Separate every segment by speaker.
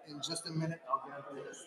Speaker 1: In just a minute, I'll get this.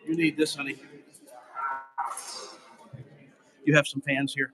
Speaker 2: You need this, honey. You have some fans here.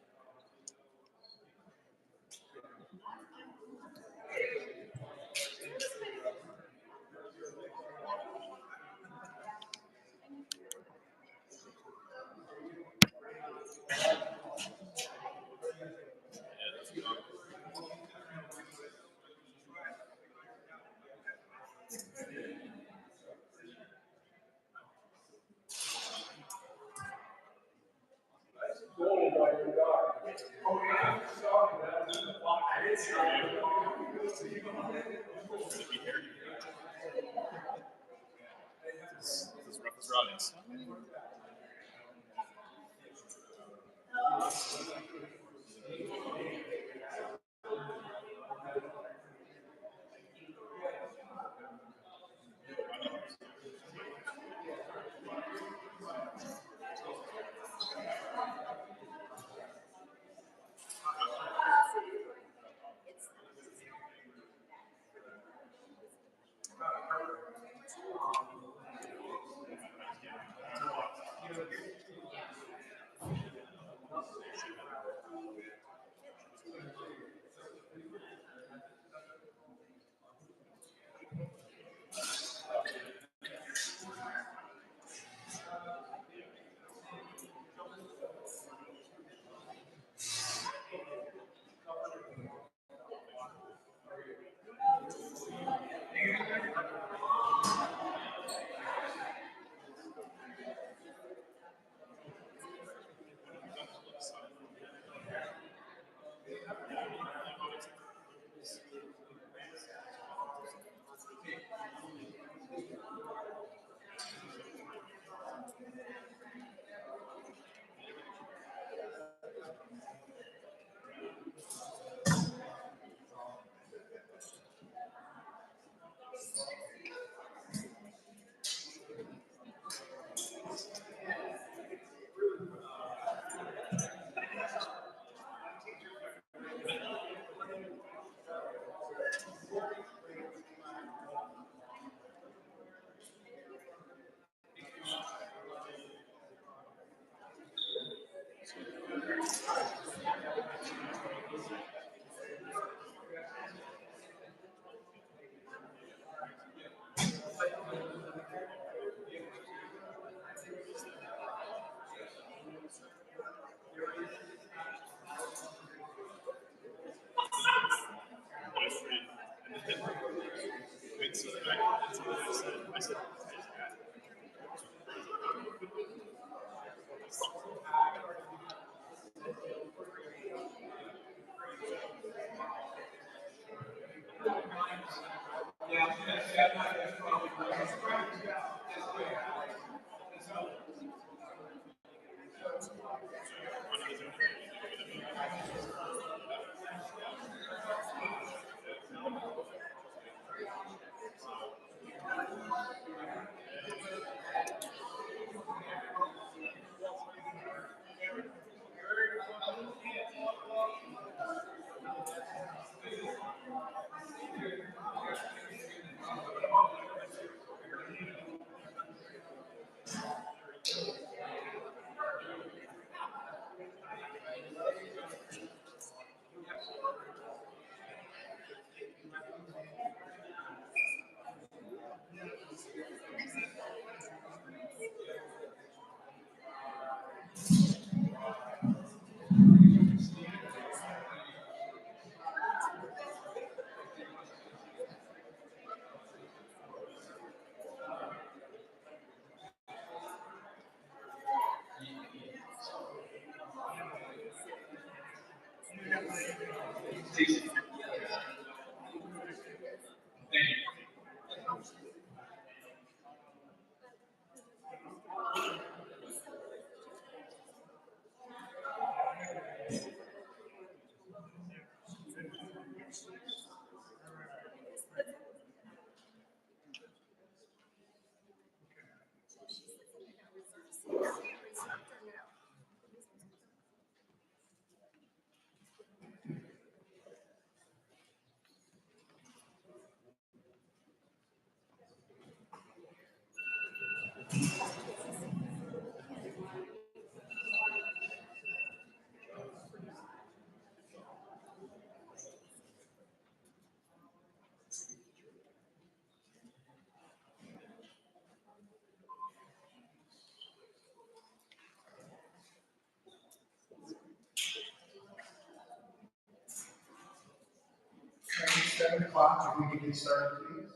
Speaker 1: 7 o'clock, if we can get started, please.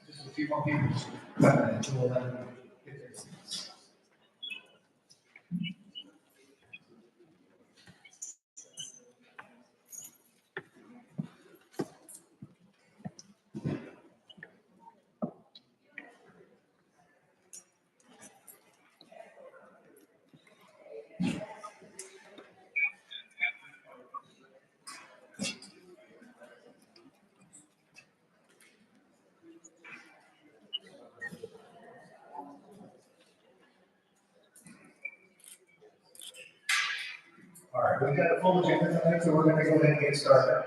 Speaker 1: Just a few more people. Until 11. Get their seats. All right, we've got a full agenda tonight, so we're going to go ahead and get started.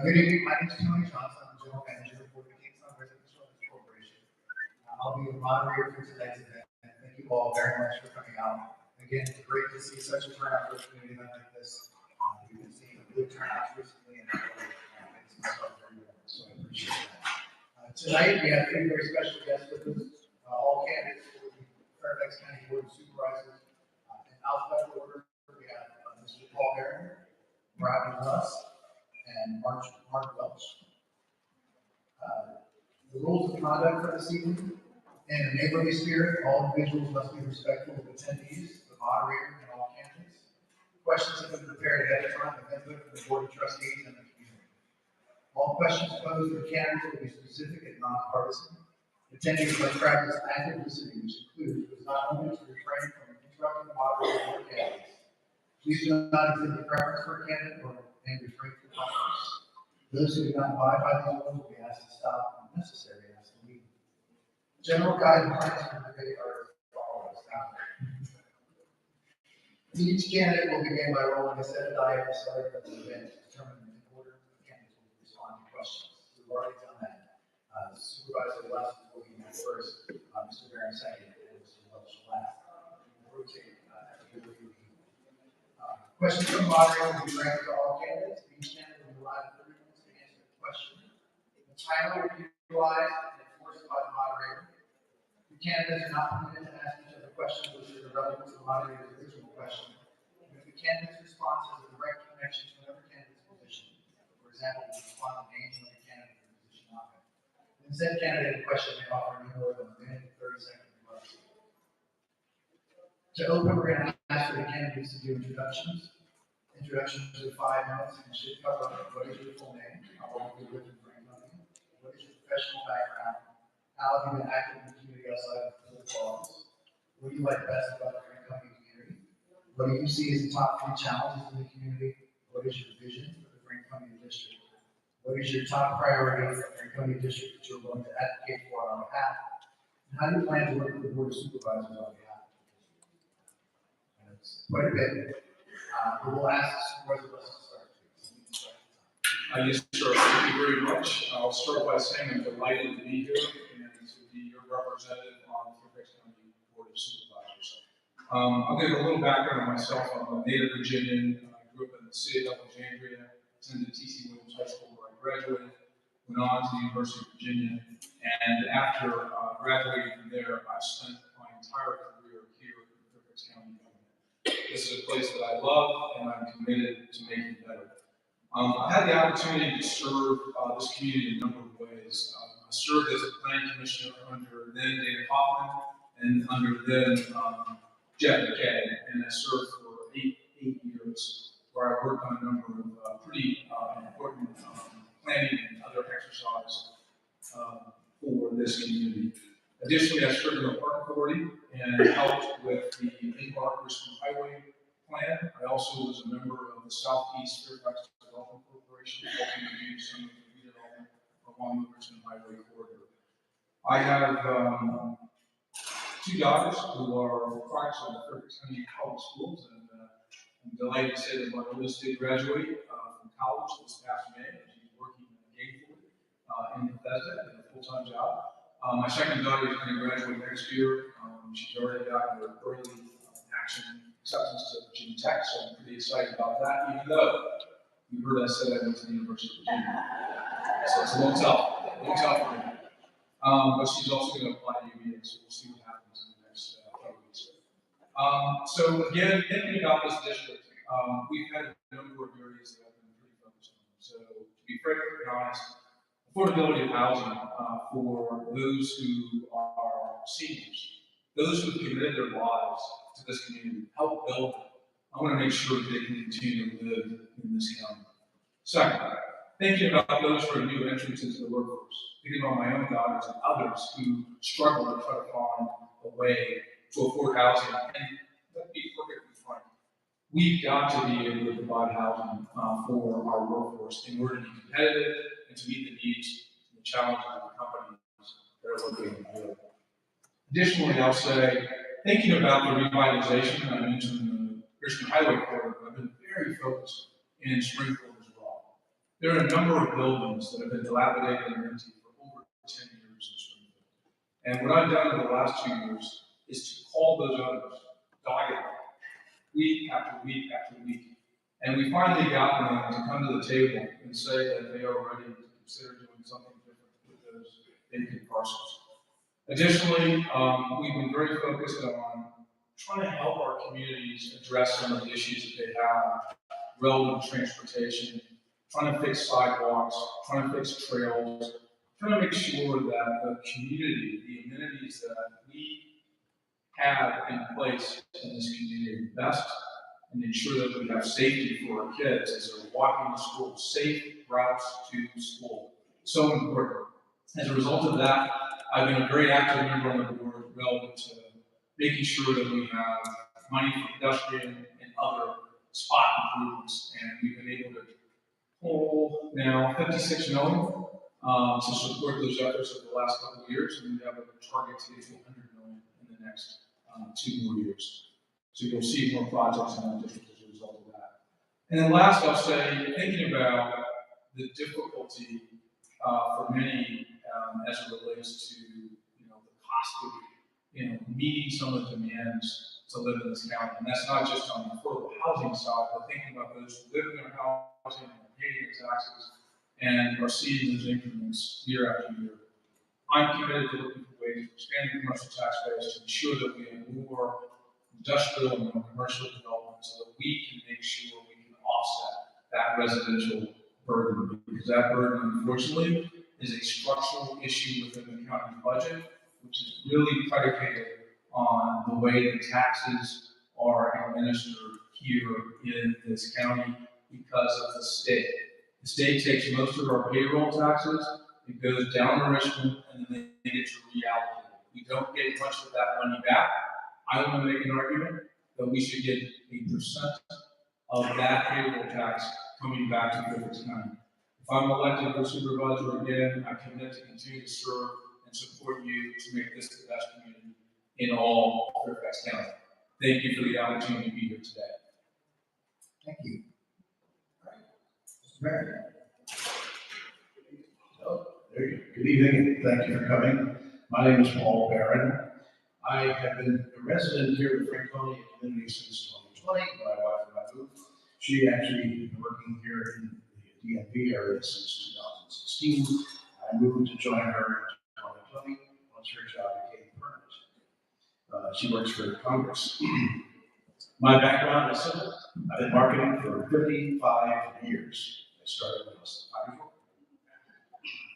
Speaker 1: Good evening, my name is Tony Johnson. I'm the General Manager for the Kingston Residential Corporation. I'll be the moderator for tonight's event. Thank you all very much for coming out. Again, it's great to see such a turnout for a community event like this. We've been seeing good turnouts recently, and it's very well, so I appreciate that. Tonight, we have 3 very special guests with us. All candidates for the Fairfax County Board of Supervisors. In alphabetical order, we have Mr. Paul BERAN, Robin Russ, and Mark Welch. The rules of conduct for this evening: in a neighborly spirit, all individuals must be respectful of attendees, the moderator, and all candidates. Questions have been prepared ahead of time and input from the Board of Trustees and the community. All questions posed to the candidates will be specific and nonpartisan. Attendees must practice active listening, which includes, but is not limited to, refrain from interrupting the moderator or candidates. Please do not exhibit preference for a candidate and refrain from comments. Those who do not abide by these rules will be asked to stop when necessary and asked to leave. General guidelines for the debate are as follows. Each candidate will begin by rolling a set of die at the start of the event to determine the order the candidates will respond to questions. We've already done that. Supervisor Last will be first, Mr. BERAN second, and Mr. Welch last. Rotate after the review. Questions from the moderator will be granted to all candidates. Each candidate will be allowed 3 minutes to answer the question. The timer will be utilized and enforced by the moderator. The candidates are not permitted to ask each other questions which are irrelevant to the moderator's original question. If the candidate's response has a direct connection to another candidate's position, for example, the response names of the candidate in the position offered, then said candidate in question may offer no more than a minute and 30 seconds remarks. To open, we're going to ask for the candidates to do introductions. Introductions are 5 minutes and should cover what is your full name, how long you lived in Franconia, what is your professional background, how have you been active in the community outside of political office, what do you like best about the Franconia community, what do you see as the top 3 challenges in the community, what is your vision for the Franconia district, what is your top priority for the Franconia district that you're willing to advocate for on our behalf, and how do you plan to work with the Board of Supervisors on behalf? Quite a bit. We will ask Supervisor Russ to start.
Speaker 3: Yes, sir. Thank you very much. I'll start by saying I'm delighted to be here and to be your representative on the Fairfax County Board of Supervisors. I'll give a little background on myself. I'm a native Virginian. I grew up in the city of Alexandria, attended T.C. Williams High School where I graduated, went on to the University of Virginia, and after graduating from there, I spent my entire career here in Fairfax County. This is a place that I love, and I'm committed to making it better. I've had the opportunity to serve this community in a number of ways. I served as a planning commissioner under then David Hoffman, and under then Jeff McKay, and I served for eight years, where I worked on a number of pretty important planning and other exercise for this community. Additionally, I served in the Park Authority and helped with the Park Gracefully Highway plan. I also was a member of the Southeast Fairfax Development Corporation, helping to do some of the redevelopment along the Richmond Highway corridor. I have two daughters who are products of the Fairfax County Public Schools, and I'm delighted to say that my oldest did graduate from college this past May. She's working gainfully in Bethesda in a full-time job. My second daughter is going to graduate next year. She's already got her early action acceptance to Virginia Tech, so I'm pretty excited about that, even though you heard I said I went to the University of Virginia. So it's a little tough for me. But she's also going to apply to UVA, so we'll see what happens in the next couple weeks. So again, thinking about this district, we've had a number of areas that I've been pretty focused on. So to be frankly honest, affordability of housing for those who are seniors, those who have committed their lives to this community, help build it. I want to make sure that they can continue to live in this county. Second, thinking about those who are new entrants into the workforce, thinking about my own daughters and others who struggle to try to find a way to afford housing. And let's be perfectly frank, we've got to be able to provide housing for our workforce in order to be competitive and to meet the needs and the challenges of the companies that are located in the field. Additionally, I'll say, thinking about the revitalization, I mentioned the Richmond Highway corridor, I've been very focused in Springfield as well. There are a number of buildings that have been dilapidated and empty for over 10 years in Springfield. And what I've done in the last 2 years is to call those owners doggedly, week after week after week. And we finally got them to come to the table and say that they are ready to consider doing something different with those vacant parcels. Additionally, we've been very focused on trying to help our communities address some of the issues that they have relative to transportation, trying to fix sidewalks, trying to fix trails, trying to make sure that the community, the amenities that we have in place in this community best, and ensure that we have safety for our kids as they're walking to school, safe routes to school. So important. As a result of that, I've been a very active member on the board relative to making sure that we have money for pedestrian and other spot improvements, and we've been able to pull now $56 million to support those efforts over the last couple of years, and we have a target to get to $100 million in the next 2 more years. So you'll see more projects in our district as a result of that. And then last, I'll say, thinking about the difficulty for many as it relates to the cost of meeting some of the demands to live in this county. And that's not just on the affordable housing side, but thinking about those who live in their housing and paying their taxes and are seeing those increments year after year. I'm committed to looking for ways to expand the commercial tax base to ensure that we have more industrial and more commercial development so that we can make sure we can offset that residential burden, because that burden, unfortunately, is a structural issue within the county budget, which is really predicated on the way the taxes are administered here in this county because of the state. The state takes most of our payroll taxes, it goes down to Richmond, and then they get to reallocate it. We don't get much of that money back. I want to make an argument that we should get 8% of that payroll tax coming back to Fairfax County. If I'm elected for supervisor again, I commit to continue to serve and support you to make this the best community in all Fairfax County. Thank you for the opportunity to be here today.
Speaker 1: Thank you. All right. Mr. Mayor.
Speaker 4: Oh, there you go. Good evening. Thank you for coming. My name is Paul BERAN. I have been a resident here at the Franconia community since 2020. My wife and I moved. She actually has been working here in the DMV area since 2016. I moved to join her in 2020 once her job became permanent. She works for Congress. My background is simple. I've been marketing for 55 years. I started when I was 5 years old.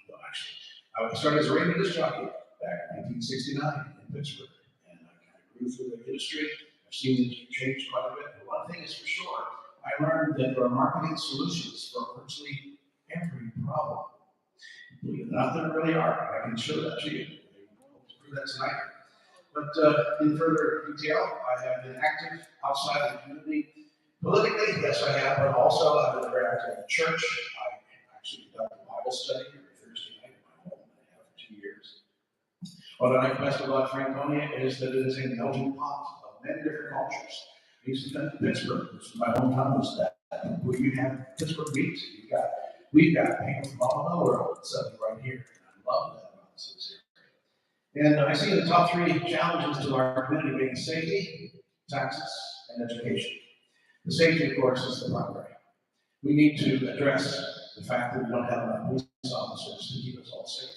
Speaker 4: Well, actually, I started as a radio disc jockey back in 1969 in Pittsburgh. And grew through the industry. I've seen it change quite a bit. But one thing is for sure, I learned that there are marketing solutions for virtually every problem. Believe it or not, there really are. I can show that to you. I hope to prove that tonight. But in further detail, I have been active outside the community. Politically, yes, I have, but also I've been very active in the church. I actually conduct a Bible study every Thursday night in my home, and I have for 2 years. What I like best about Franconia is that it is a melting pot of many different cultures. I used to live in Pittsburgh, which is my hometown, was that where you have Pittsburgh meats. We've got people from all over the world sitting right here. And I love that about this area. And I see the top 3 challenges to our community being safety, taxes, and education. The safety, of course, is the primary. We need to address the fact that we don't have enough police officers to keep us all safe.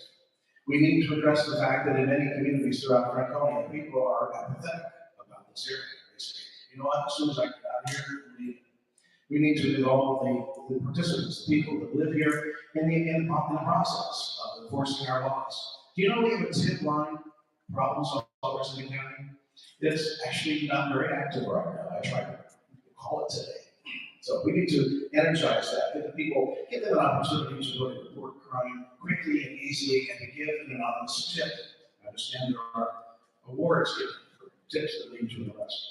Speaker 4: We need to address the fact that in many communities throughout Franconia, people are apathetic about this area. They say, you know what, as soon as I get out of here, leave. We need to involve the participants, the people that live here, in the process of enforcing our laws. Do you know we have a tip line problem solvers in the county? It's actually not very active right now. I tried to call it today. So we need to energize that, give them an opportunity to really report crime quickly and easily and to give an anonymous tip. I understand there are awards given for tips that lead to an arrest.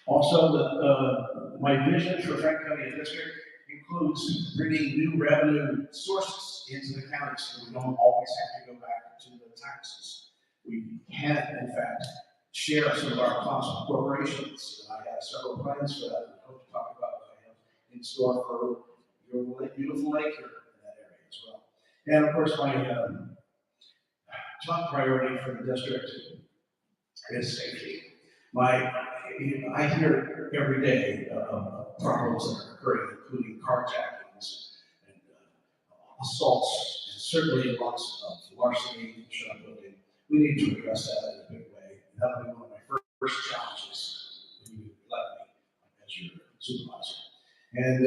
Speaker 4: Also, my vision for Franconia District includes bringing new revenue sources into the county so we don't always have to go back to the taxes. We can, in fact, share some of our costs with corporations. I have several plans for that. I hope to talk about what I have in store for your beautiful lake here in that area as well. And of course, my top priority for the district is safety. I hear every day of problems that are occurring, including carjackings and assaults, and certainly lots of larceny, shoplifting. We need to address that in a big way. That'll be one of my first challenges when you elect me as your supervisor. And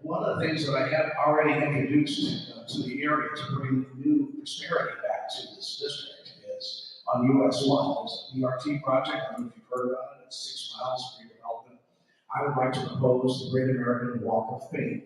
Speaker 4: one of the things that I have already introduced to the area to bring new prosperity back to this district is on US 1. There's a BRT project. I don't know if you've heard about it. It's 6 miles of redevelopment. I would like to propose the Great American Walk of Fame.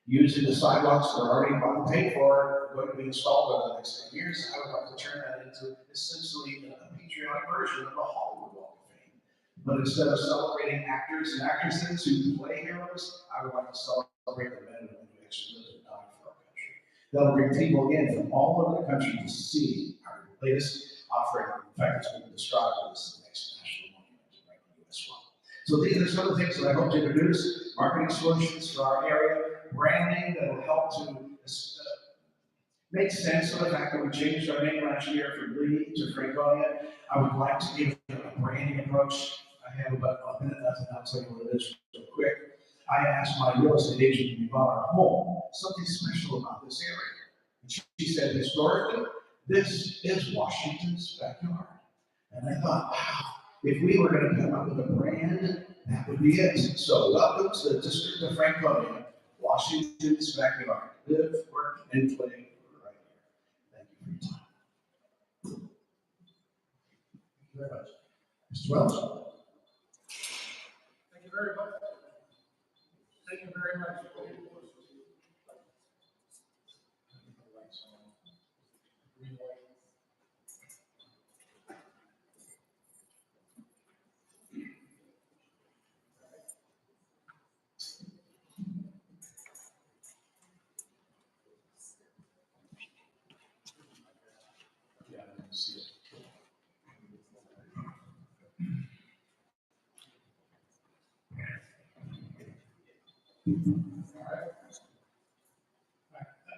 Speaker 4: Using the sidewalks that are already paid for, going to be installed over the next 10 years, I would like to turn that into essentially a patriotic version of the Hollywood Walk of Fame. But instead of celebrating actors and actresses who play heroes, I would like to celebrate the men and women who actually lived and died for our country. That'll bring people in from all over the country to see our latest offering. In fact, it's been described as the next national monument right in the US 1. So these are some of the things that I hope to introduce: marketing solutions for our area, branding that will help to make sense of the fact that we changed our name last year from Lee to Franconia. I would like to give a branding approach. I have about a minute left, and I'll tell you what it is real quick. I asked my real estate agent when we bought our home something special about this area. And she said, historically, this is Washington's backyard. And I thought, wow, if we were going to come up with a brand, that would be it. So welcome to the District of Franconia, Washington's backyard. Live, work, and play right here. Thank you for your time. Thank you very much. Mr. Welch.
Speaker 5: Thank you very much. Thank you very much.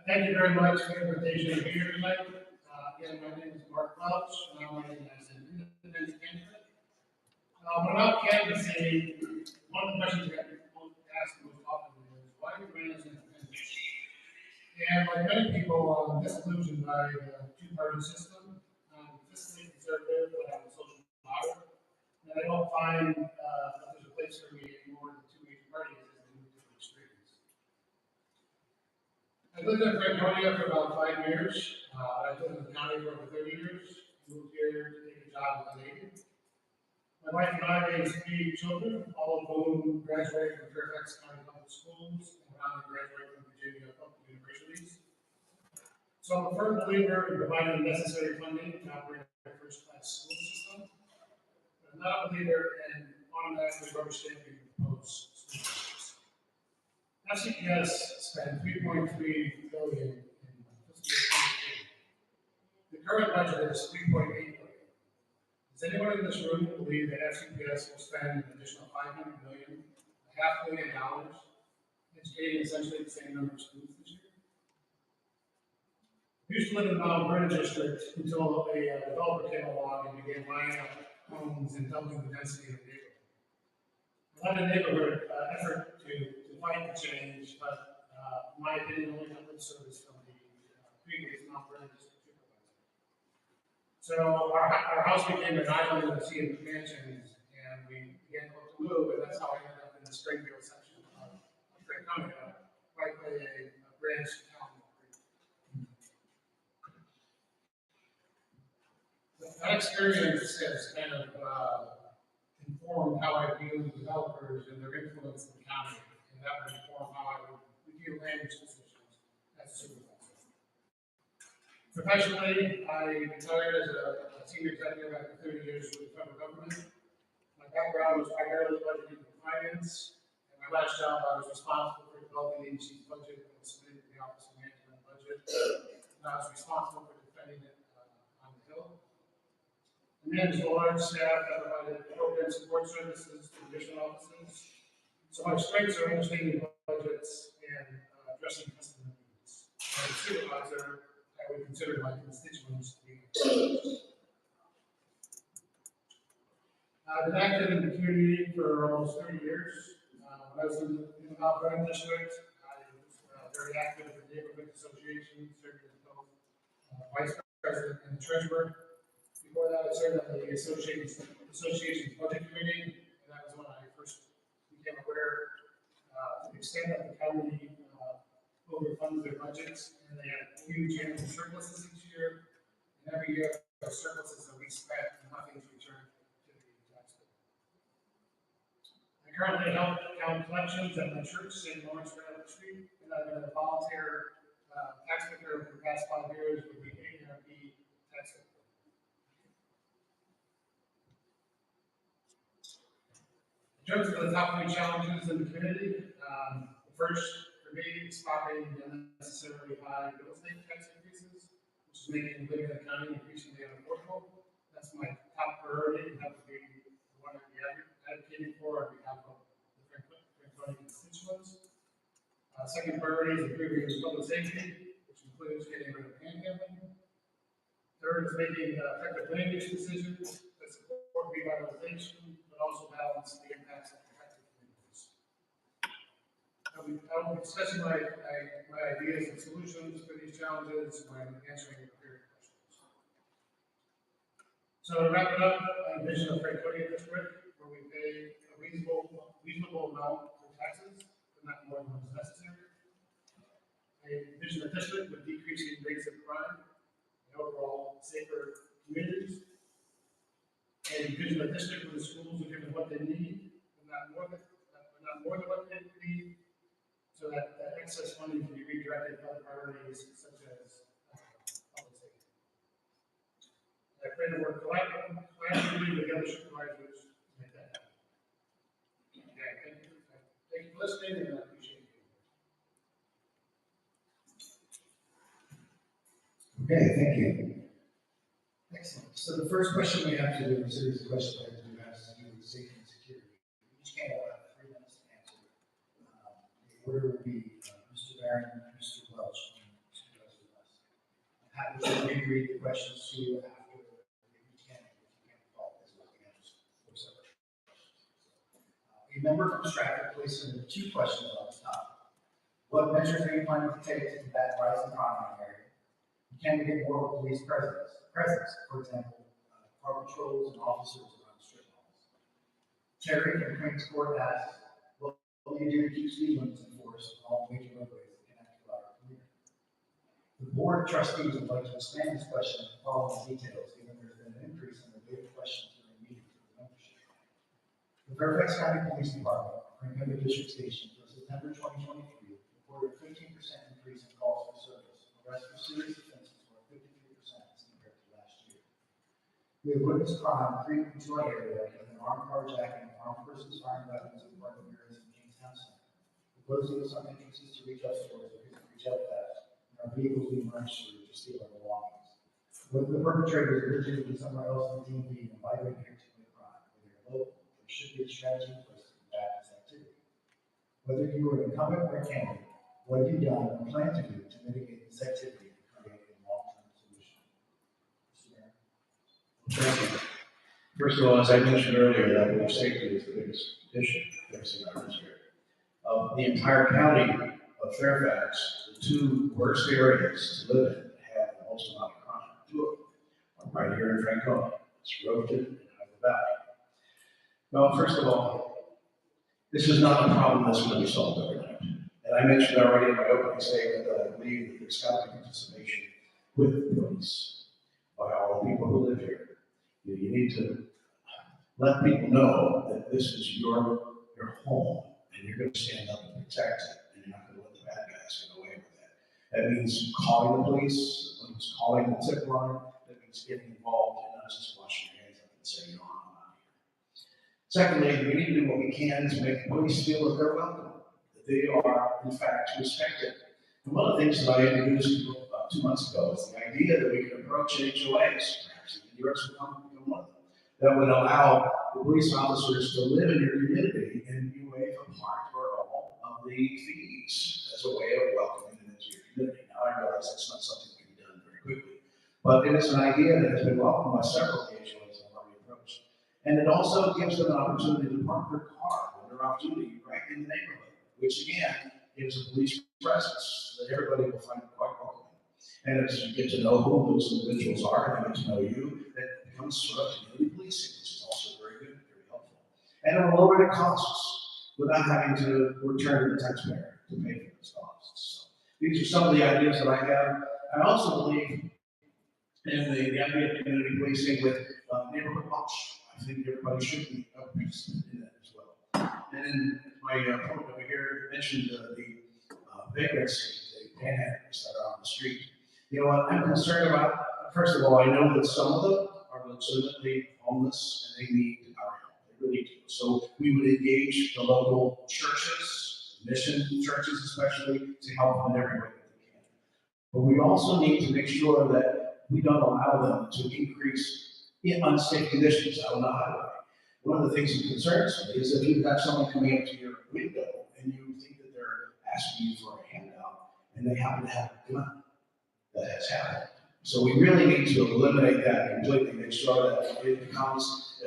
Speaker 5: Thank you very much for the invitation to be here tonight. Again, my name is Mark Welch, and I'm running as an independent candidate. When I'm canvassing, one of the questions that people ask most often is, why do you run as an independent? And like many people, I'm disillusioned by the two-party system. I'm fiscally conservative, but I'm a social moderate. And I don't find that there's a place for me anymore than two major parties as they move to the extremes. I lived in Franconia for about 5 years. I lived in the county for over 30 years. Moved here to take a job with a lady. My wife and I raised 3 children, all of whom graduated from Fairfax County Public Schools and went on to graduate from Virginia Public Universities. So I'm a firm believer in providing the necessary funding to operate a first-class school system. But I'm not a believer in automatically rubber stamping proposed school districts. FCPS spent $3.3 billion in fiscal year 2023. The current budget is $3.8 billion. Does anyone in this room believe that FCPS will spend an additional $500 million, $500 million, educating essentially the same number of students this year? We used to live in the Mount Vernon district until a developer came along and began buying up homes and doubling the density of the neighborhood. A lot of neighborhood effort to fight the change, but in my opinion, only got lip service from the previous Mount Vernon district supervisor. So our house became an island in the sea of mansions, and we began to look to move, and that's how I ended up in the Springfield section of Franconia, right by a branch town. That experience has kind of informed how I view developers and their influence in the county, and that would inform how I would review land use decisions as a supervisor. Professionally, I retired as a senior executive after 30 years with the federal government. My background was primarily budgeting and finance. And my last job, I was responsible for developing the agency's budget and submitting to the Office of Management and Budget. And I was responsible for defending it on the Hill. I managed a large staff that provided program support services to the mission offices. So my strengths are understanding budgets and addressing customer needs. As a supervisor, I would consider my constituents to be my customers. I've been active in the community for almost 30 years. When I was in the Mount Vernon district, I was very active in the neighborhood association, serving as both vice president and treasurer. Before that, I served on the association's budget committee, and that was when I first became aware to the extent that the county overfunds their budgets, and they have huge annual surpluses each year, and every year those surpluses are spent and nothing's returned to the taxpayer. I currently help county collections at my church, St. Lawrence, right up the street, and I've been a volunteer tax picker for the past 5 years with the ARP tax picker. In terms of the top 3 challenges in the community, the first for me is stopping the unnecessarily high real estate tax increases, which is making living in the county increasingly unaffordable. That's my top priority, and that would be the one I'd be advocating for on behalf of the Franconia constituents. Second priority is improving public safety, which includes getting rid of panhandling. Third is making effective land use decisions that support revitalization, but also balance the impacts of protected communities. I will be discussing my ideas and solutions for these challenges when answering your prepared questions. So to wrap it up, I envision a Franconia district where we pay a reasonable amount for taxes, but not more than is necessary. I envision a district with decreasing rates of crime and overall safer communities. I envision a district where the schools are given what they need, but not more than what they need, so that excess funding can be redirected to other priorities such as public safety. I plan to work collaboratively with the other supervisors to make that happen. Okay, thank you for listening, and I appreciate you.
Speaker 1: Okay, thank you. Excellent. So the first question we have to do, a series of questions we have to do, has to do with safety and security. Each candidate will have 3 minutes to answer. The order will be Mr. BERAN, Mr. Welch, and Supervisor West. I'm happy to reread the questions to you after each candidate, if you can't follow this, we can answer 4 separate questions. A member from Stratford placed 2 questions on the top. What measures are you planning to take to combat rising crime in the area? Can we get more police presence? For example, car patrols and officers around strip malls. Terry from Queen's Court asks, what will you do to keep speed limits enforced on all major roadways that connect to our community? The board of trustees would like to expand this question to the following details, given there's been an increase in the rate of questions during meetings with membership. Fairfax County Police Department, Franconia District Station, for September 2023, reported a 15% increase in calls for service. Arrests for serious offenses were 53% as compared to last year. We have witnessed crime creep into our area with an armed carjacking, armed persons firing weapons in front of areas in Kingstown Center. The closing of some entrances to retail stores because of retail theft, and our vehicles being rummaged through to steal our belongings. Whether the perpetrators originated somewhere else in the DMV and migrated here to commit crime, whether they're local, there should be a strategy in place to combat this activity. Whether you are an incumbent or a candidate, what have you done or plan to do to mitigate this activity and create a long-term solution? Mr. Mayor.
Speaker 4: Thank you. First of all, as I mentioned earlier, that belief safety is the biggest issue facing our district. Of the entire county of Fairfax, the two worst areas to live in have the most amount of crime. Two of them are right here in Franconia. It's Roten and Iowa Valley. Well, first of all, this is not a problem that's going to be solved overnight. And I mentioned already in my opening statement that I believe that there's got to be participation with the police by all the people who live here. You need to let people know that this is your home, and you're going to stand up and protect it, and you're not going to let the bad guys get away with that. That means calling the police, that means calling the tip line, that means getting involved and not just washing your hands up and saying, no, I'm not here. Secondly, we need to do what we can to make the police feel that they're welcome, that they are, in fact, respected. And one of the things that I introduced about 2 months ago is the idea that we can approach HOAs, perhaps even yours would become one of them, that would allow the police officers to live in your community and you waive a part or all of the fees as a way of welcoming them into your community. Now, I realize that's not something that can be done very quickly, but it is an idea that has been welcomed by several HOAs I've already approached. And it also gives them an opportunity to park their car when they're off duty right in the neighborhood, which again gives a police presence that everybody will find quite welcoming. And as you get to know who those individuals are, and they get to know you, that becomes sort of community policing, which is also very good, very helpful. And it will lower the costs without having to return to the taxpayer to pay for those costs. So these are some of the ideas that I have. I also believe in the idea of community policing with neighborhood watch. I think everybody should be a participant in that as well. And then my opponent over here mentioned the vagrants, the panhandlers that are on the street. You know what I'm concerned about? First of all, I know that some of them are legitimately homeless and they need our help. They really do. So we would engage the local churches, mission churches especially, to help them in every way that we can. But we also need to make sure that we don't allow them to increase in unsafe conditions out on the highway. One of the things that concerns me is if you've got someone coming up to your window and you think that they're asking you for a handout and they happen to have a gun. That has happened. So we really need to eliminate that completely, make sure that it becomes,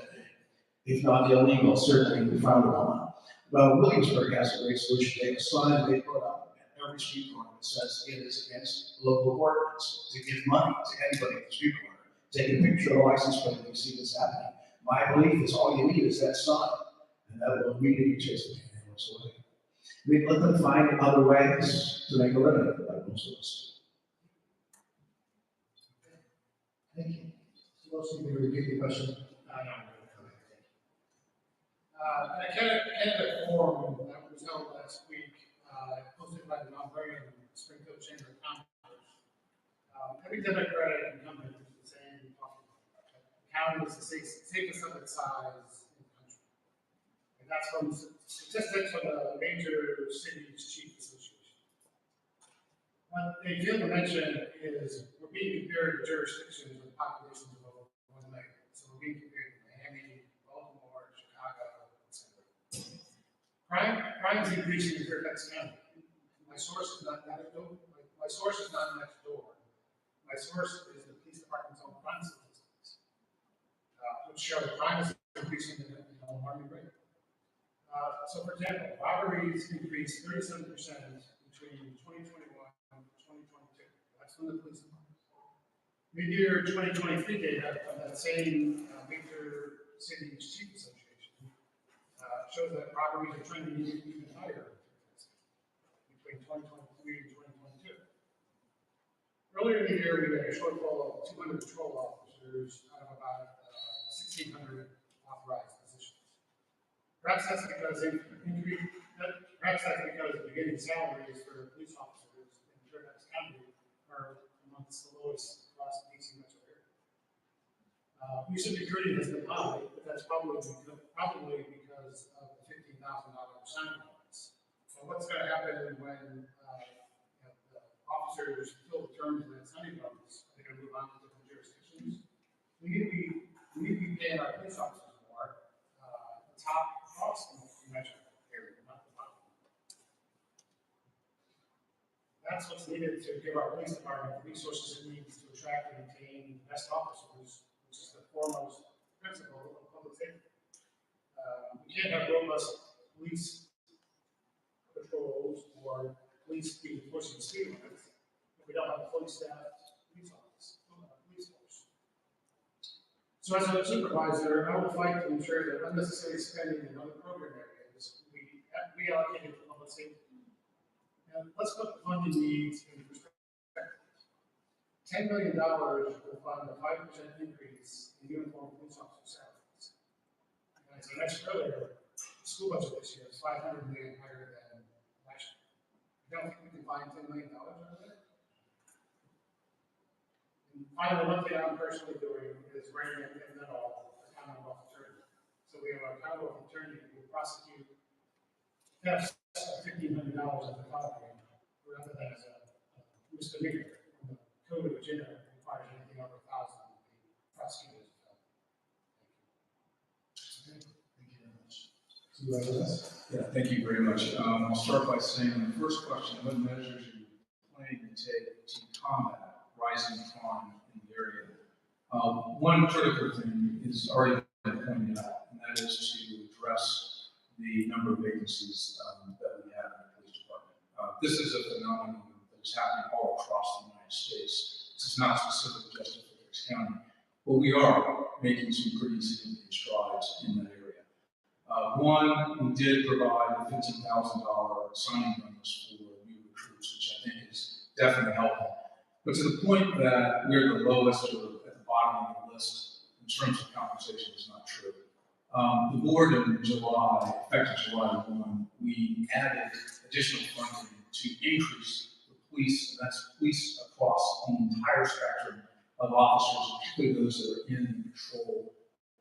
Speaker 4: if not illegal, certainly frowned upon. Well, Williamsburg has a great solution. They have a sign they put up at every street corner that says it is against local ordinance to give money to anybody at the street corner. Take a picture of the license plate if you see this happening. My belief is all you need is that sign, and that will immediately chase the panhandlers away. We let them find other ways to make a living, like most of us.
Speaker 1: Thank you. So also, you can repeat the question.
Speaker 5: A candidate forum that was held last week, hosted by the Mount Vernon Springfield Chamber of Commerce. Every Democratic incumbent is the same. The county is the safest of its size in the country. And that's from statistics from the major cities chief association. What they fail to mention is we're being compared to jurisdictions with populations of over 1 million. So we're being compared to Miami, Baltimore, Chicago, etc. Crime is increasing in Fairfax County. My source is not next door. My source is not next door. My source is the police department's own crime statistics, which show crime is increasing in an alarming rate. So, for example, robberies increased 37% between 2021 and 2022. That's from the police department. Mid-year 2023 data from that same major cities chief association shows that robberies are trending even higher between 2023 and 2022. Earlier in the year, we had a shortfall of 200 patrol officers out of about 1,600 authorized positions. Perhaps that's because the beginning salaries for police officers in Fairfax County are amongst the lowest across the DC metro area. Use of security has been high, but that's probably because of the $15,000 signing bonus. So what's going to happen when the officers fill the terms of that signing bonus? They're going to move on to different jurisdictions. We need to be paying our police officers more. The top cost in the metro area, not the bottom. That's what's needed to give our police department the resources it needs to attract and retain the best officers, which is the foremost principle of public safety. We can't have robust police patrols or police enforcing speed limits if we don't have a fully staffed police office, police force. So as a supervisor, I will fight to ensure that unnecessary spending in other program areas we reallocate to public safety. And let's put the funding needs in perspective. $10 million will fund a 5% increase in uniform police officer salaries. And as I mentioned earlier, the school budget this year is $500 million higher than last year. I don't think we can find $10 million out of it. And finally, one thing I'm personally doing is writing an all accountable attorney. So we have an accountable attorney who will prosecute thefts of $1,500 at the top rate, rather than as a misdemeanor. The Code of Virginia requires anything over 1,000 to be prosecuted as a felony.
Speaker 1: Thank you very much. Supervisor?
Speaker 3: Yeah, thank you very much. I'll start by saying the first question, what measures are you planning to take to combat rising crime in the area? One critical thing is already been pointed out, and that is to address the number of vacancies that we have in the police department. This is a phenomenon that is happening all across the United States. This is not specific just to Fairfax County, but we are making some pretty significant strides in that area. One, we did provide a $15,000 signing bonus for new recruits, which I think is definitely helping. But to the point that we're the lowest or at the bottom of the list in terms of compensation is not true. The board in July, effective July 1, we added additional funding to increase the police, and that's police across the entire spectrum of officers, particularly those that are in the patrol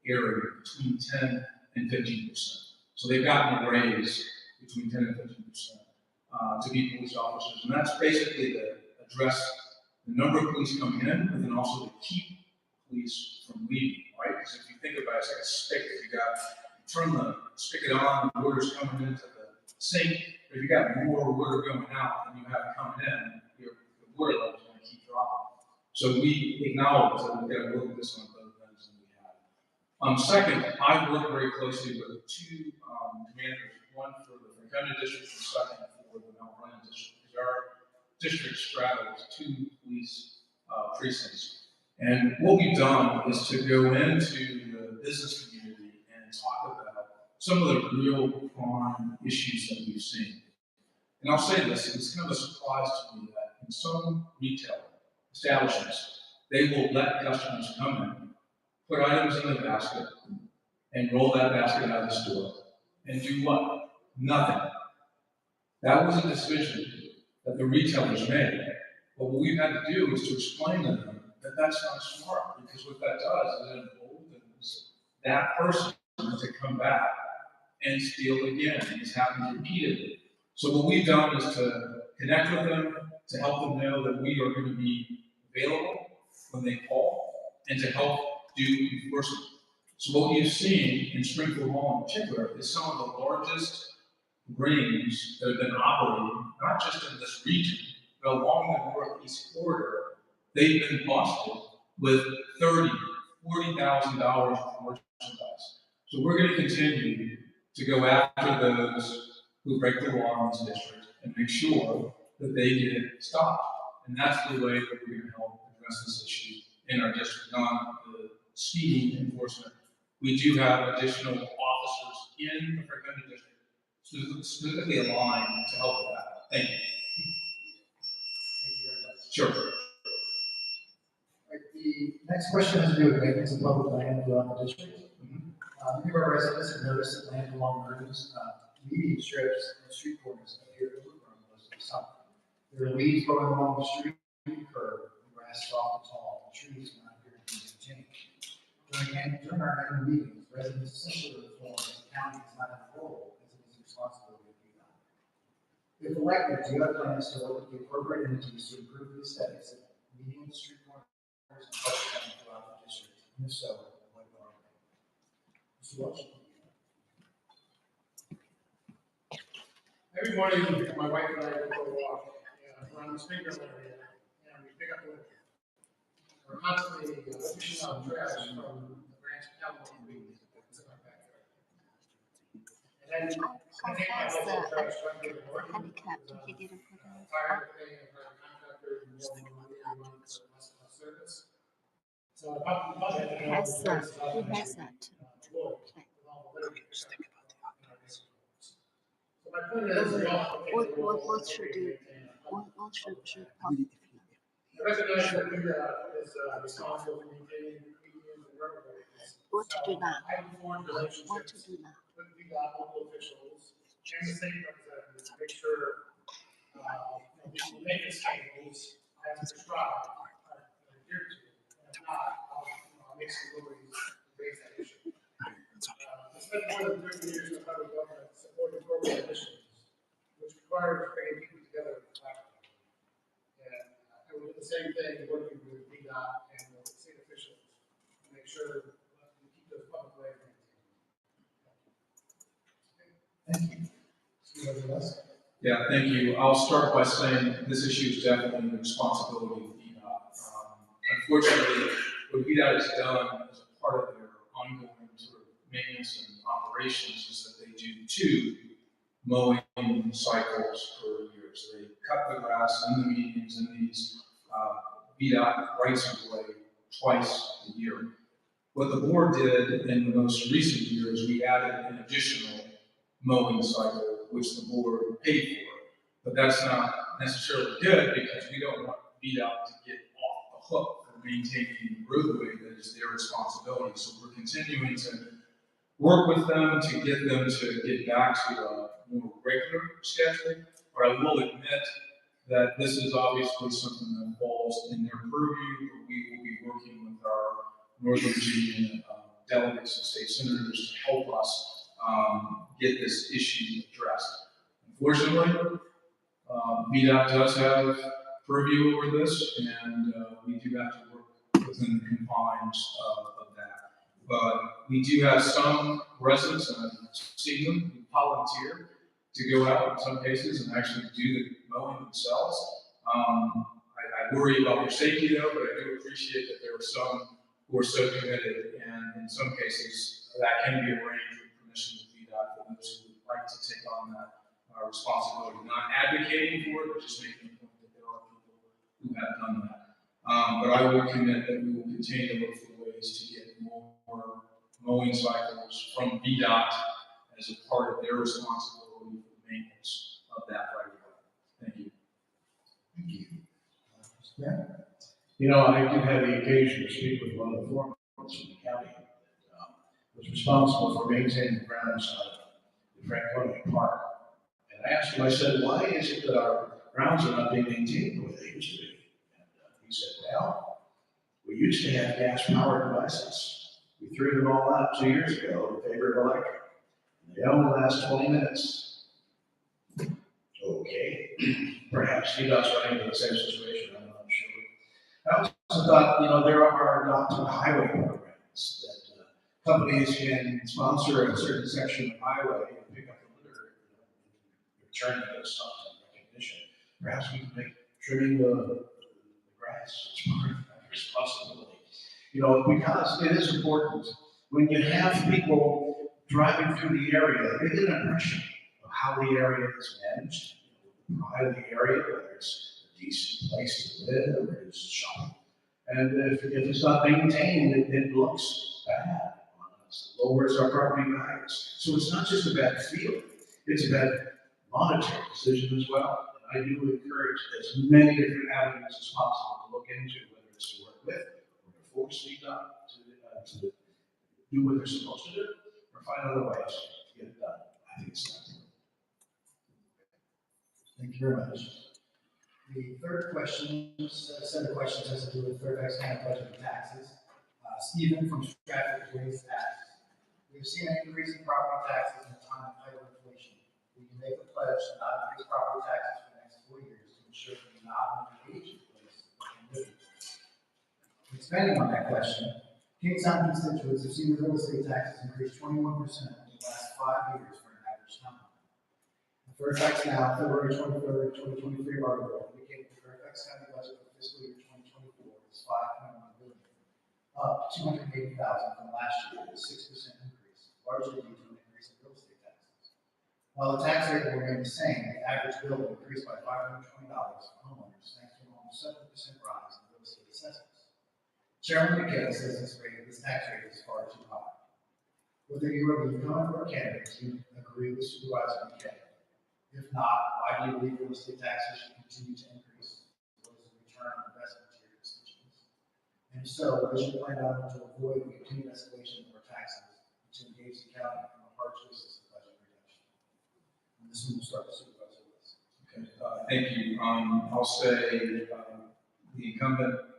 Speaker 3: area, between 10 and 15%. So they've gotten a raise between 10 and 15% to be police officers, and that's basically to address the number of police coming in, but then also to keep police from leaving, right? Because if you think about it, it's like a spigot. You turn the spigot on, the water's coming into the sink, but if you got more water going out than you have coming in, the water level's going to keep dropping. So we acknowledge that we've got to work with this on both ends than we have. Second, I've worked very closely with two commanders, one for the Franconia district and second for the Mount Vernon district, because our district straddles two police precincts. And what we've done is to go into the business community and talk about some of the real crime issues that we've seen. And I'll say this, it's kind of a surprise to me that in some retail establishments, they will let customers come in, put items in the basket, and roll that basket out of the store. And do what? Nothing. That was a decision that the retailers made. But what we've had to do is to explain to them that that's not smart, because what that does is it emboldens that person to come back and steal again. It's happened repeatedly. So what we've done is to connect with them, to help them know that we are going to be available when they call, and to help do enforcement. So what you've seen in Springfield Mall in particular is some of the largest rings that have been operating, not just in this region, but along the Northeast corridor. They've been busted with $30,000, $40,000 for merchandise. So we're going to continue to go after those who break the law in this district and make sure that they get stopped. And that's the way that we're going to help address this issue in our district. On the speeding enforcement, we do have additional officers in the Franconia district specifically aligned to help with that. Thank you.
Speaker 1: Thank you very much.
Speaker 3: Sure.
Speaker 1: Right, the next question has to do with maintenance of public land throughout the district. Many of our residents have noticed that land along roads, median strips, and street corners appear overgrown most of the summer. There are weeds growing along the street curb, the grass soft and tall, and trees do not appear to be changed. During our annual meetings, residents essentially inform that the county does not have a role as it is the responsibility of VDOT. If elected, do you have plans to work with the appropriate entities to improve the aesthetics of median street corners and public throughout the district? And if so, what are they? Mr. Welch?
Speaker 5: Every morning, my wife and I go for a walk, around the Springfield area, and we pick up litter. We're constantly pushing out trash from the branch California weeds that's in our backyard. And then I take my local trash truck to the work.
Speaker 6: Handicapped, he didn't put
Speaker 5: I'm
Speaker 6: it
Speaker 5: tired of paying a private contractor and more money every month for less and less service. So the budget,
Speaker 6: He has that. He has that too.
Speaker 5: So my point is, we all.
Speaker 6: What should do? What should probably?
Speaker 5: I recognize that VDOT is responsible for maintaining medians and roadways.
Speaker 6: What to do now?
Speaker 5: I have formed
Speaker 6: What to
Speaker 5: relationships
Speaker 6: do now?
Speaker 5: with VDOT local officials and the state representatives to make sure we make the schedules as prescribed, adhere to. And if not, I'll make some noise to raise that issue. I spent more than 30 years in the federal government supporting program initiatives, which requires bringing people together. And I will do the same thing working with VDOT and the state officials to make sure we keep those public ways maintained.
Speaker 1: Thank you. Supervisor West?
Speaker 3: Yeah, thank you. I'll start by saying this issue is definitely the responsibility of VDOT. Unfortunately, what VDOT has done as a part of their ongoing sort of maintenance and operations is that they do 2 mowing cycles per year. So they cut the grass in the medians in these VDOT rights of way twice a year. What the board did in the most recent years, we added an additional mowing cycle, which the board paid for. But that's not necessarily good because we don't want VDOT to get off the hook for maintaining the roadway that is their responsibility. So we're continuing to work with them to get back to a more regular schedule. But I will admit that this is obviously something that falls in their purview, but we will be working with our Northern Virginia delegates and state senators to help us get this issue addressed. Unfortunately, VDOT does have purview over this, and we do have to work within the confines of that. But we do have some residents, and I've seen them, who volunteer to go out in some cases and actually do the mowing themselves. I worry about their safety though, but I do appreciate that there are some who are so committed, and in some cases that can be arranged with permission of VDOT for those who would like to take on that responsibility. Not advocating for it, but just making the point that there are people who have done that. But I will commit that we will continue to look for ways to get more mowing cycles from VDOT as a part of their responsibility for the maintenance of that right of way. Thank you.
Speaker 1: Thank you.
Speaker 4: Yeah. You know, I did have the occasion to speak with one of the foremen from the county that was responsible for maintaining the grounds of the Franconia Park. And I asked him, I said, why is it that our grounds are not being maintained the way they used to be? And he said, well, we used to have gas-powered devices. We threw them all out 2 years ago in favor of electric. They only last 20 minutes. Okay, perhaps he does run into the same situation, I'm not sure. I also thought, you know, there are adopted highway programs that companies can sponsor a certain section of highway and pick up the litter in return for those some recognition. Perhaps we can make trimming the grass as part of that responsibility. You know, because it is important when you have people driving through the area, they get an impression of how the area is managed, you know, the pride of the area, whether it's a decent place to live, whether it's shopping. And if it's not maintained, it looks bad on us, it lowers our property values. So it's not just a bad feeling, it's a bad monetary decision as well. And I do encourage as many different avenues as possible to look into, whether it's to work with or to force VDOT to do what they're supposed to do, find other ways to get it done. I think it's time.
Speaker 1: Thank you very much. The third question, set of questions has to do with Fairfax County budget and taxes. Stephen from Stratford Waste asks, we've seen an increase in property taxes in a time of hyperinflation. We can make a pledge to not increase property taxes for the next 4 years to ensure we do not only age in place, but can live in place. Expanding on that question, Kingstown constituents have seen real estate taxes increase 21% over the last 5 years for an average town. The Fairfax Now, February 23rd, 2023 article indicated the Fairfax County budget for fiscal year 2024 is $5.1 billion, up $280,000 from last year, a 6% increase, largely due to an increase in real estate taxes. While the tax rate will remain the same, the average bill will increase by $520 for homeowners, thanks to an almost 7% rise in real estate assessments. Chairman McKay says this tax rate is far too high. Whether you are the incumbent or candidate, do you agree with Supervisor McKay? If not, why do you believe real estate taxes should continue to increase as well as the return on investment to your constituents? And if so, what is your plan on to avoid the continued escalation of our taxes and to engage the county in the hard choices of budget reduction? And this one will start with Supervisor Lewis.
Speaker 3: Okay, thank you. I'll say the incumbent.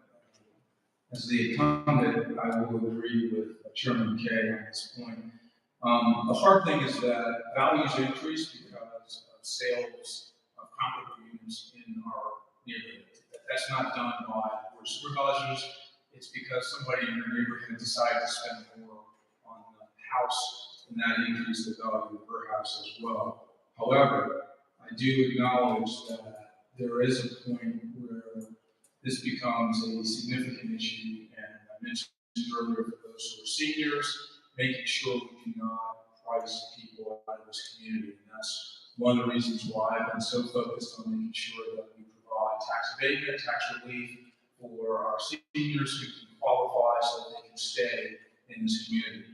Speaker 3: As the incumbent, I will agree with Chairman McKay on this point. The hard thing is that values increase because of sales of comparable units in our neighborhood. That's not done by board of supervisors. It's because somebody in your neighborhood decided to spend more on the house, and that increased the value of her house as well. However, I do acknowledge that there is a point where this becomes a significant issue, and I mentioned earlier for those who are seniors, making sure we do not price people out of this community. And that's one of the reasons why I've been so focused on making sure that we provide tax abatement, tax relief for our seniors who can qualify so that they can stay in this community.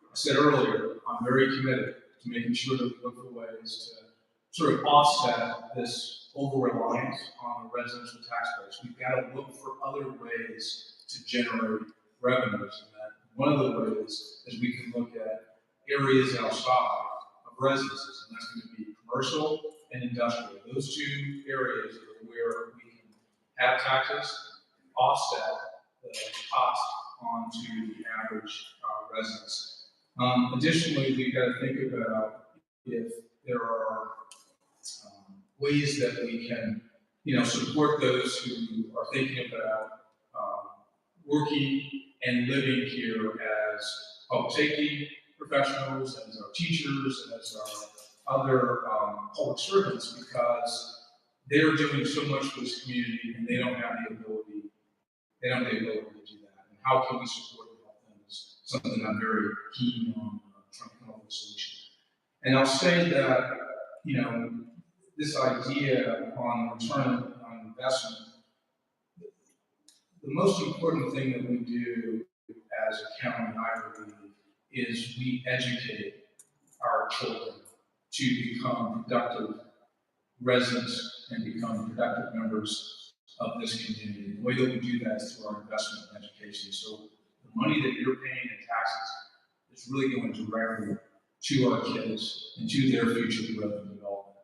Speaker 3: I said earlier, I'm very committed to making sure that we look for ways to sort of offset this over-reliance on the residential tax base. We've got to look for other ways to generate revenues. And that one of the ways is we can look at areas outside of residences, and that's going to be commercial and industrial. Those two areas are where we can have taxes offset the cost onto the average residence. Additionally, we've got to think about if there are ways that we can, support those who are thinking about working and living here as public safety professionals, as our teachers, as our other public servants, because they're doing so much for this community and they don't have the ability to do that. And how can we support and help them is something I'm very keen on trying to come up with a solution. And I'll say that, this idea on return on investment, the most important thing that we do as a county, I believe, is we educate our children to become productive residents and become productive members of this community. The way that we do that is through our investment in education. So the money that you're paying in taxes is really going directly to our kids and to their future growth and development.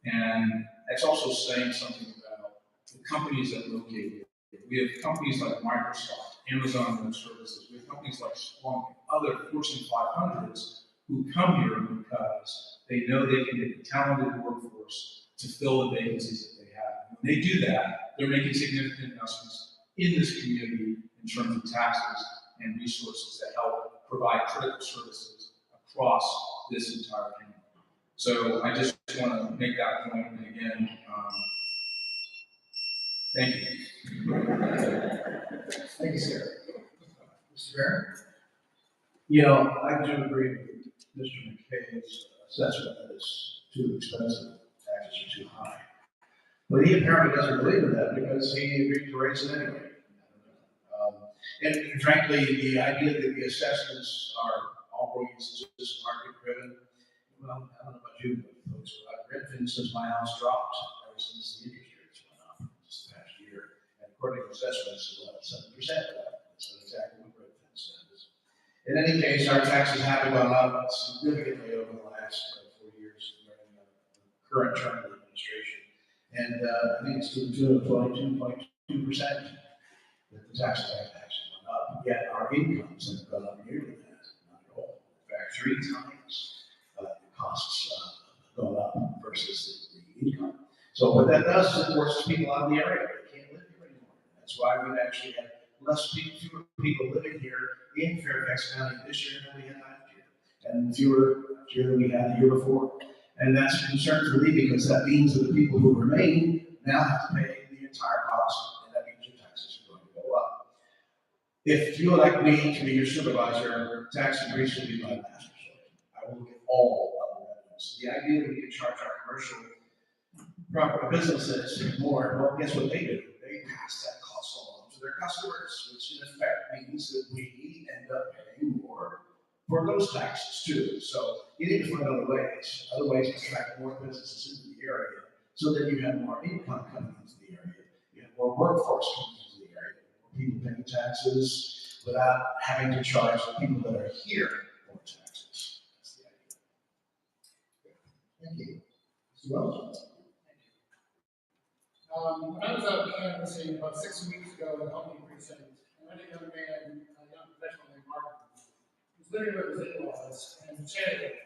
Speaker 3: And that's also saying something about the companies that locate here. We have companies like Microsoft, Amazon Web Services, we have companies like Splunk, and other Fortune 500s who come here because they know they can get the talented workforce to fill the vacancies that they have. When they do that, they're making significant investments in this community in terms of taxes and resources that help provide critical services across this entire county. So I just want to make that point, and again, thank you.
Speaker 1: Thank you, sir. Mr. BERAN?
Speaker 4: I do agree with Mr. McKay's assessment that it's too expensive, taxes are too high. But he apparently doesn't believe in that because he agreed to raise it anyway. And frankly, the idea that the assessments are always just market-driven, well, I don't know about you folks, but I've read since my house dropped ever since the interest rates went up just the past year. And according to assessments, it's about 7%. That's not exactly what Redfin says. In any case, our taxes have gone up significantly over the last 4 years during the current term of the administration. And I think it's to the tune of 22.2% that the taxes have actually gone up. Yet our incomes have gone up nearly that, not at all. In fact, 3 times the costs have gone up versus the income. So what that does is it forces people out of the area. They can't live here anymore. That's why we've actually had fewer people living here in Fairfax County this year than we had last year, and fewer than we had the year before. And that's a concern for me because that means that the people who remain now have to pay the entire cost, and that means your taxes are going to go up. If you elect me to be your supervisor, tax increase will be my master stroke. I will get all of the revenues. The idea that we can charge our commercial property businesses more, well, guess what they do? They pass that cost along to their customers, which in effect means that we end up paying more for those taxes too. So you need to find other ways to attract more businesses into the area so that you have more income coming into the area. You have more workforce coming into the area, more people paying taxes without having to charge the people that are here more taxes. That's the idea.
Speaker 1: Thank you. Mr. Welch?
Speaker 5: When I was out canvassing about 6 weeks ago in the Huntley precinct, I met a young man, a young professional named Mark, who's living with his in-laws and chatted.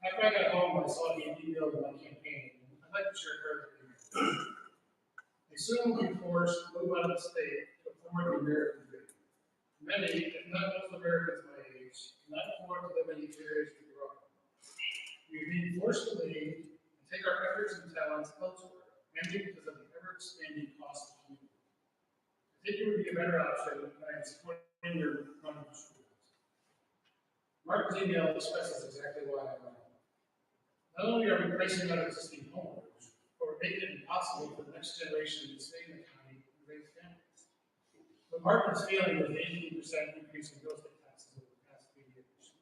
Speaker 5: After I got home, I saw the email of my campaign. I'd like to share her with you. They soon will be forced to move out of the state to afford the American dream. Many, if not most Americans my age, cannot afford to live in these areas we grew up in. We are being forced to leave and take our efforts and talents elsewhere, mainly because of the ever-expanding cost of living. I think it would be a better option than I am supporting your running for schools. Mark's email expresses exactly why I'm running. Not only are we pricing out existing homeowners, but we're making it impossible for the next generation to stay in the county and raise families. What Mark is feeling is the 18% increase in real estate taxes over the past 3 years.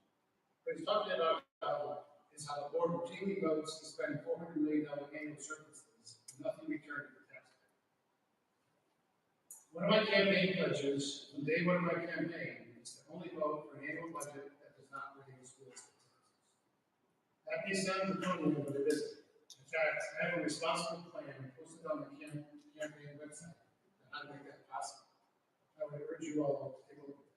Speaker 5: What he's talking about is how the board routinely votes to spend $400 million annual surpluses with nothing returned to the taxpayer. One of my campaign pledges from day one of my campaign is to only vote for an annual budget that does not raise real estate taxes. That may sound draconian, but it isn't. In fact, I have a responsible plan posted on the campaign website on how to make that possible. I would urge you all to take a look at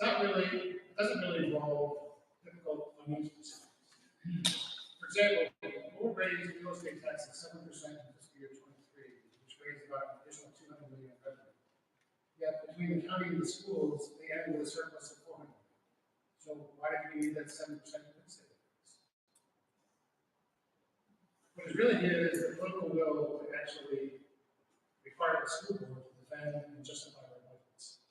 Speaker 5: that. It doesn't really involve difficult financial decisions. For example, the board raised real estate taxes 7% in fiscal year 23, which raised about an additional $200 million in revenue. Yet between the county and the schools, they ended with a surplus of $400 million. So why did we need that 7% real estate tax? What is really needed is the political will to actually require the school board to defend and justify their budgets.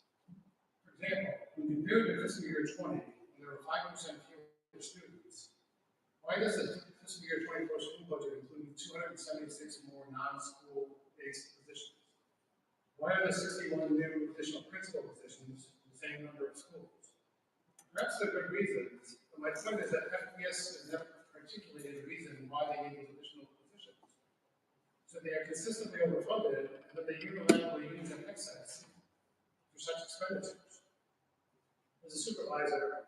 Speaker 5: For example, when compared to fiscal year 20, when there were 5% fewer students, why does the fiscal year 24 school budget include 276 more non-school-based positions? Why are there 61 new additional principal positions in the same number of schools? Perhaps there are good reasons, but my point is that FPS has never articulated a reason why they need those additional positions. So they are consistently overfunded, but they unilaterally use an excess for such expenditures. As a supervisor,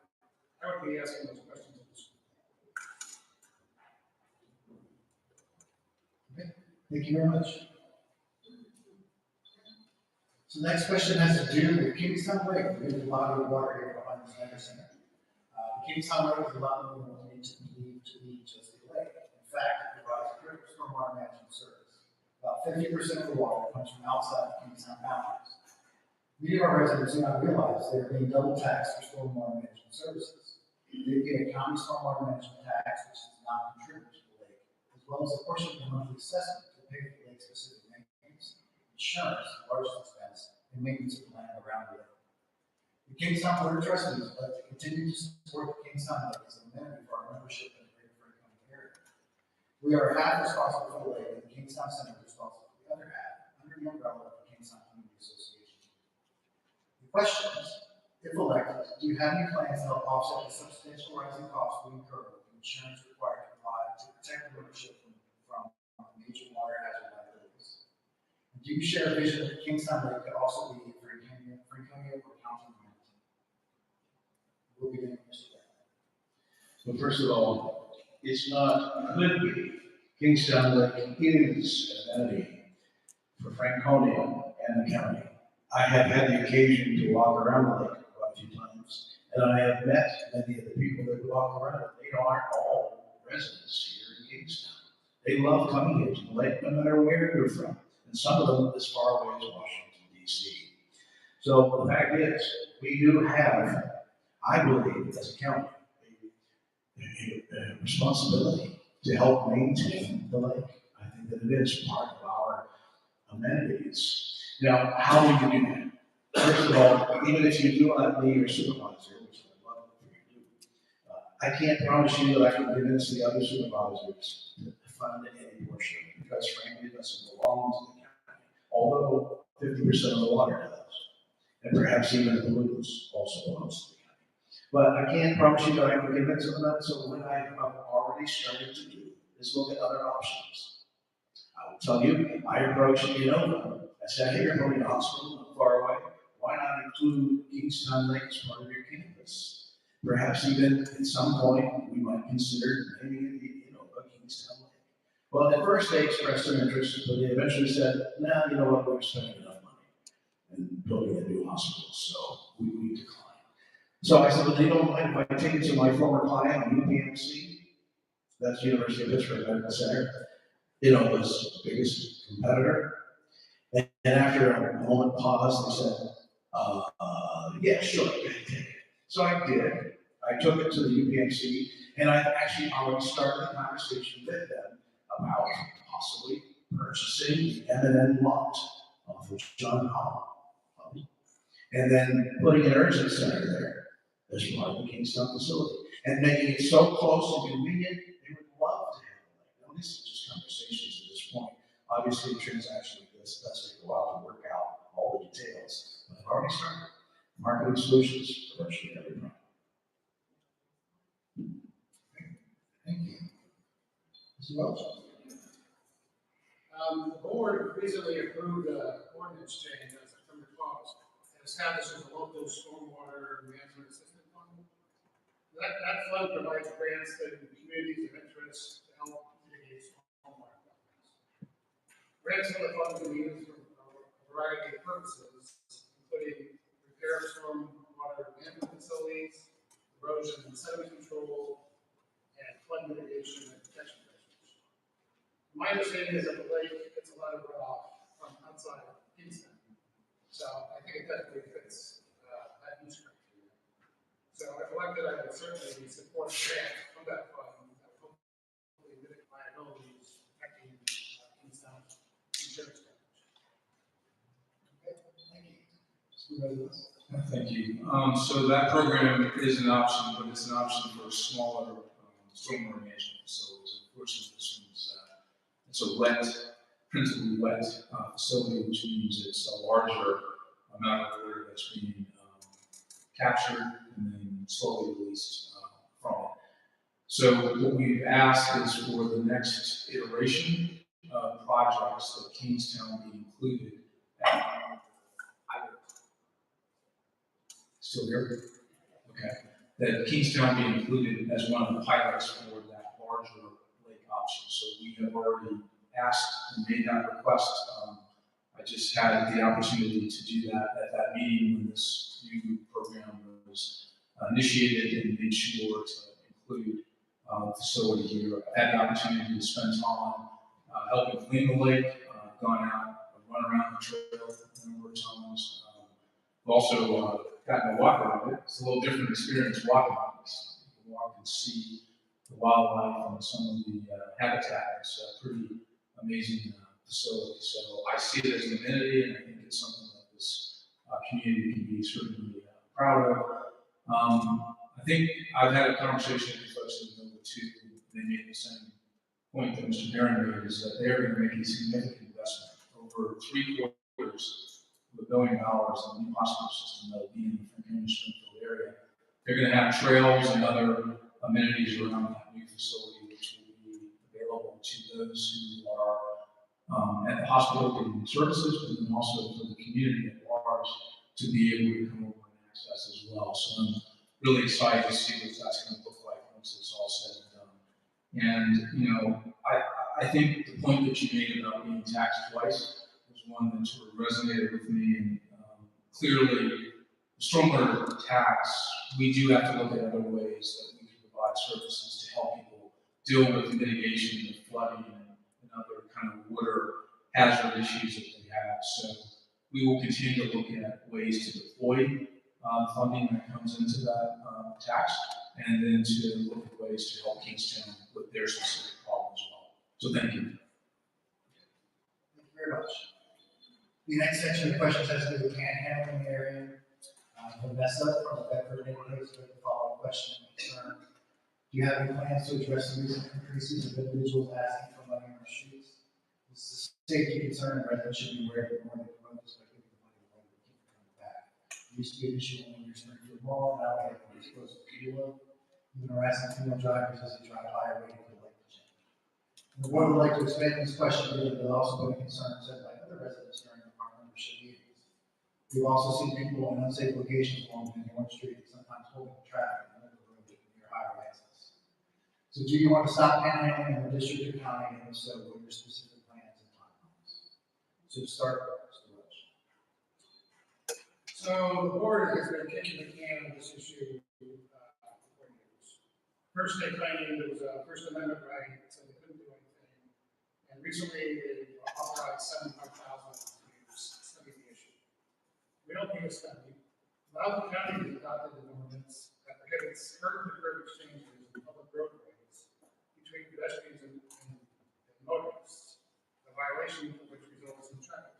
Speaker 5: I would be asking those questions of the school.
Speaker 1: Okay, thank you very much. So the next question has to do with Kingstown Lake. There's a lot of water here behind this Center Center. Kingstown Lake is a lot more than we need to be just a lake. In fact, it provides critical stormwater management service. About 50% of the water comes from outside the Kingstown boundaries. Many of our residents do not realize they are being double taxed for stormwater management services. They get a county stormwater management tax, which does not contribute to the lake, as well as a portion of the monthly assessment to pay for the lake-specific maintenance, insurance, the largest expense, and maintenance of the land around the lake. The Kingstown Board of Trustees would like to continue to support the Kingstown Lake as a amenity for our membership in the Greater Franconia area. We are half responsible for the lake, and the Kingstown Center is responsible for the other half under the umbrella of the Kingstown Community Association. The question is, if elected, do you have any plans to help offset the substantial rising costs we incur with the insurance required to provide to protect the membership from major water hazard liabilities? And do you share a vision that the Kingstown Lake could also be a Franconia or county amenity? We'll begin with Mr. Brown.
Speaker 4: So first of all, it's not, could be, Kingstown Lake is an amenity for Franconia and the county. I have had the occasion to walk around the lake quite a few times, and I have met many of the people that walk around it. They aren't all residents here in Kingstown. They love coming here to the lake, no matter where they're from, and some of them as far away as Washington, D.C. So the fact is, we do have, I believe, as a county, a responsibility to help maintain the lake. I think that it is part of our amenities. Now, how will you do that? First of all, even if you do let me your supervisor, which I would love for you to do, I can't promise you that I can convince the other supervisors to fund any portion, because frankly, it doesn't belong to the county. Although 50% of the water does, and perhaps even the pollutants also belongs to the county. But I can't promise you that I can convince them of that, so what I have already started to do is look at other options. I will tell you, I approached Innova. I said, hey, you're going to hospital not far away. Why not include Kingstown Lake as part of your campus? Perhaps even at some point, we might consider naming it Innova Kingstown Lake. Well, at first they expressed some interest, but they eventually said, nah, you know what, we're spending enough money in building a new hospital, so we decline. So I said, well, they don't mind if I take it to my former client, UPMC, that's University of Pittsburgh Medical Center, Innova's biggest competitor. And after a moment pause, they said, yeah, sure, take it. So I did. I took it to the UPMC, and I've actually already started the conversation with them about possibly purchasing the M&N lot off of John Hall. And then putting an urgent center there as part of the Kingstown facility, and making it so close and convenient, they would love to have it. Now, this is just conversations at this point. Obviously, a transaction like this does take a while to work out all the details, but I've already started marketing solutions for virtually every product.
Speaker 1: Thank you. Mr. Welch?
Speaker 5: The board recently approved an ordinance change on September 12th that establishes a local stormwater management assistance fund. That fund provides grants to communities of interest to help mitigate stormwater problems. Grants from the fund can be used for a variety of purposes, including repair of stormwater management facilities, erosion and sediment control, and flood mitigation and protection measures. My understanding is that the lake gets a lot of runoff from outside of Kingstown. So I think it definitely fits that use criteria. So if elected, I would certainly support a grant from that fund that would hopefully mitigate liabilities affecting Kingstown insurance coverage.
Speaker 1: Okay, thank you. Supervisor Lewis?
Speaker 3: Thank you. So that program is an option, but it's an option for smaller stormwater management facilities. Unfortunately, this one's it's a wet, principally wet facility, which means it's a larger amount of water that's being captured and then slowly released from it. So what we've asked is for the next iteration of projects that Kingstown be included. Still here? Okay. That Kingstown be included as one of the pilots for that larger lake option. So we have already asked and made that request. I just had the opportunity to do that at that meeting when this new program was initiated, and made sure to include the facility here. I had the opportunity to spend time helping clean the lake, gone out, run around the trail a number of times. Also gotten to walk around it. It's a little different experience walking on this. You can walk and see the wildlife and some of the habitat. It's a pretty amazing facility. So I see it as an amenity, and I think it's something that this community can be certainly proud of. I think I've had a conversation with folks in number two. They made the same point that Mr. BERAN made, is that they're going to make a significant investment, over 3/4 of $1 billion in the new hospital system that will be in the Franconia Springfield area. They're going to have trails and other amenities around that new facility, which will be available to those who are at the hospital getting services, but then also for the community at large to be able to come over and access as well. So I'm really excited to see what that's going to look like once it's all said and done. And, you know, I think the point that you made about being taxed twice was one that sort of resonated with me. And clearly, stormwater tax, we do have to look at other ways that we can provide services to help people deal with mitigation of flooding and other kind of water hazard issues that they have. So we will continue to look at ways to deploy funding that comes into that tax, and then to look at ways to help Kingstown with their specific problem as well. So thank you.
Speaker 1: Thank you very much. The next section of questions has to do with panhandling the area. Vanessa from the Bedford neighborhood has the following question and concern. Do you have any plans to address the recent increases of individuals asking for money on the streets? This is a safety concern, and residents should be aware of the more they promote this by giving the money away to keep coming back. It used to be an issue when we were Springfield Mall, now we have to expose to Kilo. Even harassing female drivers as they drive by waiting for the light to change. The board would like to expand this question, given that also been a concern said by other residents during our membership meetings. We've also seen people in unsafe locations along Warren Street, sometimes holding traffic in the road near highway access. So do you want to stop panhandling in the district or county, and if so, what are your specific plans and timelines? So to start with, Mr. Welch.
Speaker 5: So the board has been kicking the can on this issue for years. First, they claimed it was a First Amendment right, so they couldn't do anything. And recently, they authorized $75,000 to study the issue. We don't need a study. Loudoun County has adopted an ordinance that prohibits curb-to-curb exchanges in public roadways between pedestrians and motorists, a violation of which results in traffic.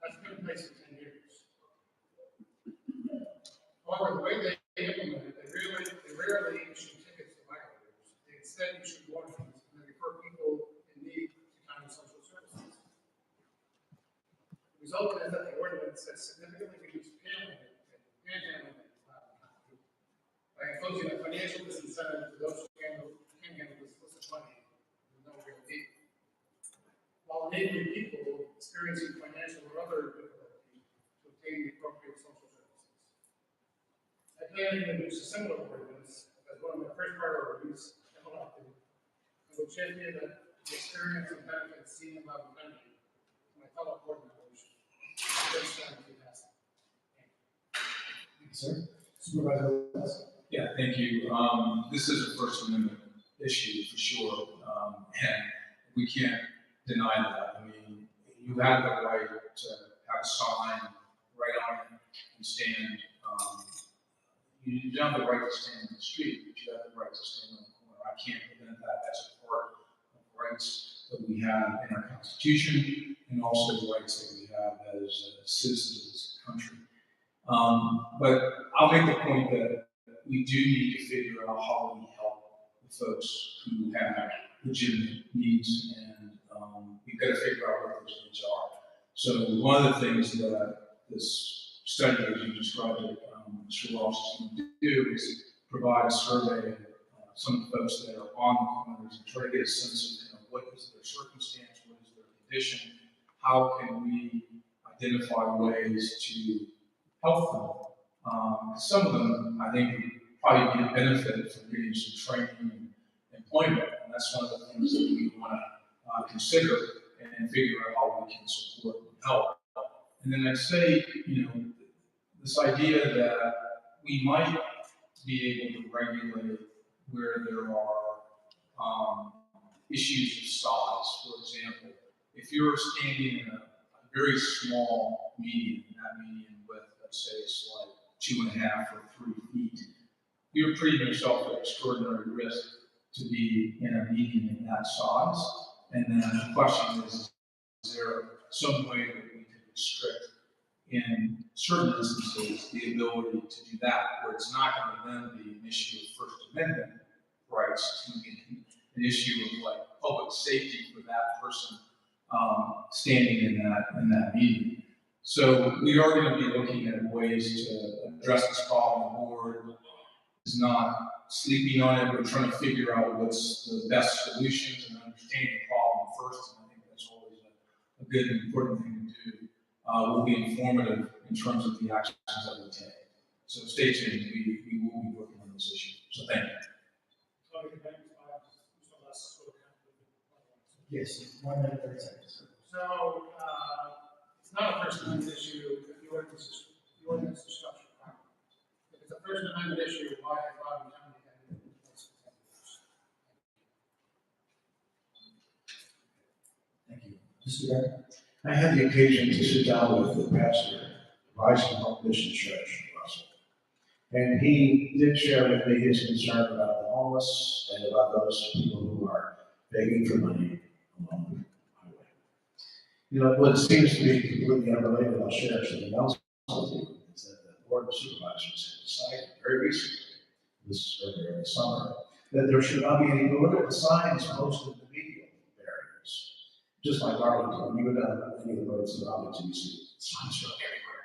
Speaker 5: That's been in place for 10 years. However, the way they implement it, they rarely issue tickets to violators. They instead issue warnings and they refer people in need to county social services. The result is that the ordinance has significantly reduced panhandling by imposing a financial disincentive to those who handle this illicit money with no real need, while enabling people experiencing financial or other difficulty to obtain the appropriate social services. I plan to introduce a similar ordinance as one of my first priorities and will champion the experience and benefits seen in Loudoun County to my fellow board members.
Speaker 1: Thank you, sir. Supervisor Welch.
Speaker 3: Yeah, thank you. This is a First Amendment issue for sure, and we can't deny that. I mean, you have the right to have a sign right on it and stand. You don't have the right to stand in the street, but you have the right to stand on the corner. I can't prevent that. That's a part of rights that we have in our Constitution, and also the rights that we have as citizens of this country. But I'll make the point that we do need to figure out how we help the folks who have legitimate needs, and we've got to figure out what those needs are. So one of the things that this study, as you described it, Mr. Welch is going to do is provide a survey of some of the folks that are on the corners and try to get a sense of what is their circumstance, what is their condition, how can we identify ways to help them. Some of them, I think, probably get benefit from getting some training and employment, and that's one of the things that we want to consider and figure out how we can support and help. And then I'd say, this idea that we might be able to regulate where there are issues of size. For example, if you're standing in a very small median, and that median width, let's say it's like 2.5 or 3 feet, you're putting yourself at extraordinary risk to be in a median in that size. And then the question is there some way that we can restrict in certain instances the ability to do that, where it's not going to then be an issue of First Amendment rights, it's going to be an issue of public safety for that person standing in that median. So we are going to be looking at ways to address this problem. The board is not sleeping on it. We're trying to figure out what's the best solutions and understanding the problem first. And I think that's always a good and important thing to do. Will be informative in terms of the actions that we take. So stay tuned, we will be working on this issue, so thank you.
Speaker 1: Yes, 1 minute, 30 seconds.
Speaker 5: So, it's not a First Amendment issue if the ordinance is structured properly. If it's a First Amendment issue, why has Robin County had it in place for 10 years?
Speaker 1: Thank you. Mr. Barron?
Speaker 4: I had the occasion to sit down with the pastor of Rising Hope Mission Church in Russell. And he did share with me his concern about the homeless and about those people who are begging for money along the highway. You know, what seems to be completely unrelated, I'll share something else with you, is that the Board of Supervisors has decided very recently, this earlier this summer, that there should not be any political signs posted in the median barriers. Just like Arlington, when you go down any of the roads in Arlington, you see signs are everywhere.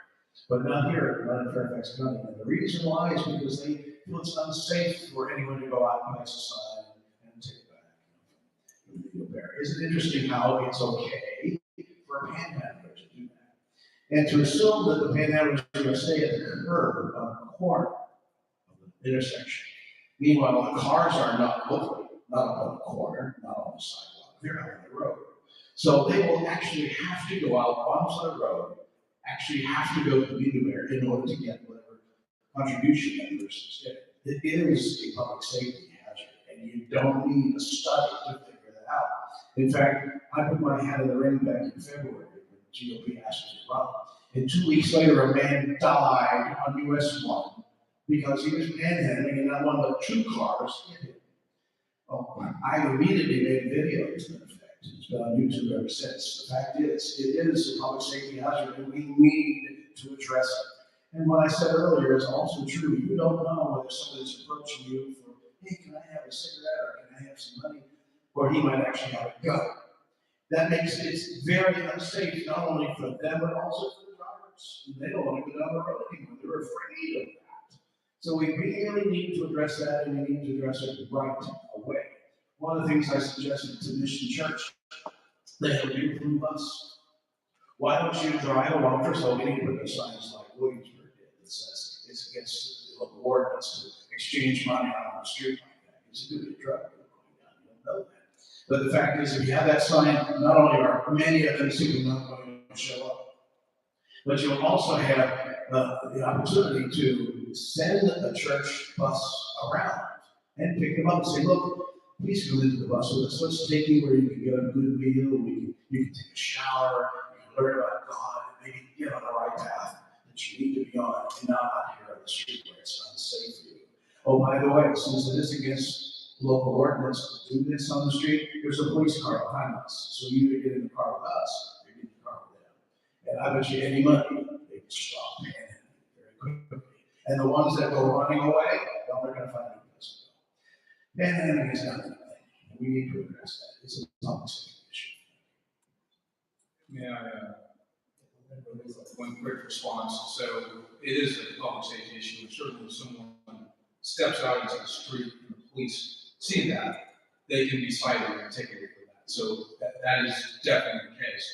Speaker 4: But not here, not in Fairfax County. And the reason why is because they feel it's unsafe for anyone to go out and place a sign and take it back from the median barrier. Isn't it interesting how it's okay for a panhandler to do that? And to assume that the panhandler is going to stay at the curb on the corner of the intersection. Meanwhile, the cars are not locally, not on the corner, not on the sidewalk, they're out on the road. So they will actually have to go out onto the road, actually have to go to the median barrier in order to get whatever contribution that person's getting. It is a public safety hazard, and you don't need a study to figure that out. In fact, I put my hat in the ring back in February when GOP asked me to run. And 2 weeks later, a man died on US 1 because he was panhandling and not one but 2 cars hit him. Oh, I immediately made a video to that effect. It's been on YouTube ever since. The fact is, it is a public safety hazard and we need to address it. And what I said earlier is also true. You don't know whether somebody's approaching you for, hey, can I have a cigarette or can I have some money? Or he might actually have a gun. That makes it very unsafe, not only for them, but also for the drivers. They don't want to go down the road anymore. They're afraid of that. So we really need to address that, and we need to address it right away. One of the things I suggested to Mission Church, they have a beautiful bus. Why don't you drive along? First of all, we need to put those signs like Williamsburg did that says it's against the local ordinance to exchange money out on the street like that. It's a good drug going down. You don't know that. But the fact is, if you have that sign, not only are many of them simply not going to show up, but you'll also have the opportunity to send a church bus around and pick them up and say, look, please come into the bus with us. Let's take you where you can get a good meal, you can take a shower, you can learn about God, and maybe get on the right path that you need to be on, and not out here on the street where it's unsafe for you. Oh, by the way, since it is against local ordinance to do this on the street, there's a police car behind us. So you either get in the car with us, or you get in the car with them. And I bet you any money, they can stop panhandling very quickly. And the ones that go running away, well, they're going to find a new place to go. Panhandling is not a thing. We need to address that. It's a public safety issue.
Speaker 3: Yeah, one quick response. So it is a public safety issue, and certainly if someone steps out into the street and the police see that, they can be cited and ticketed for that. So that is definitely the case.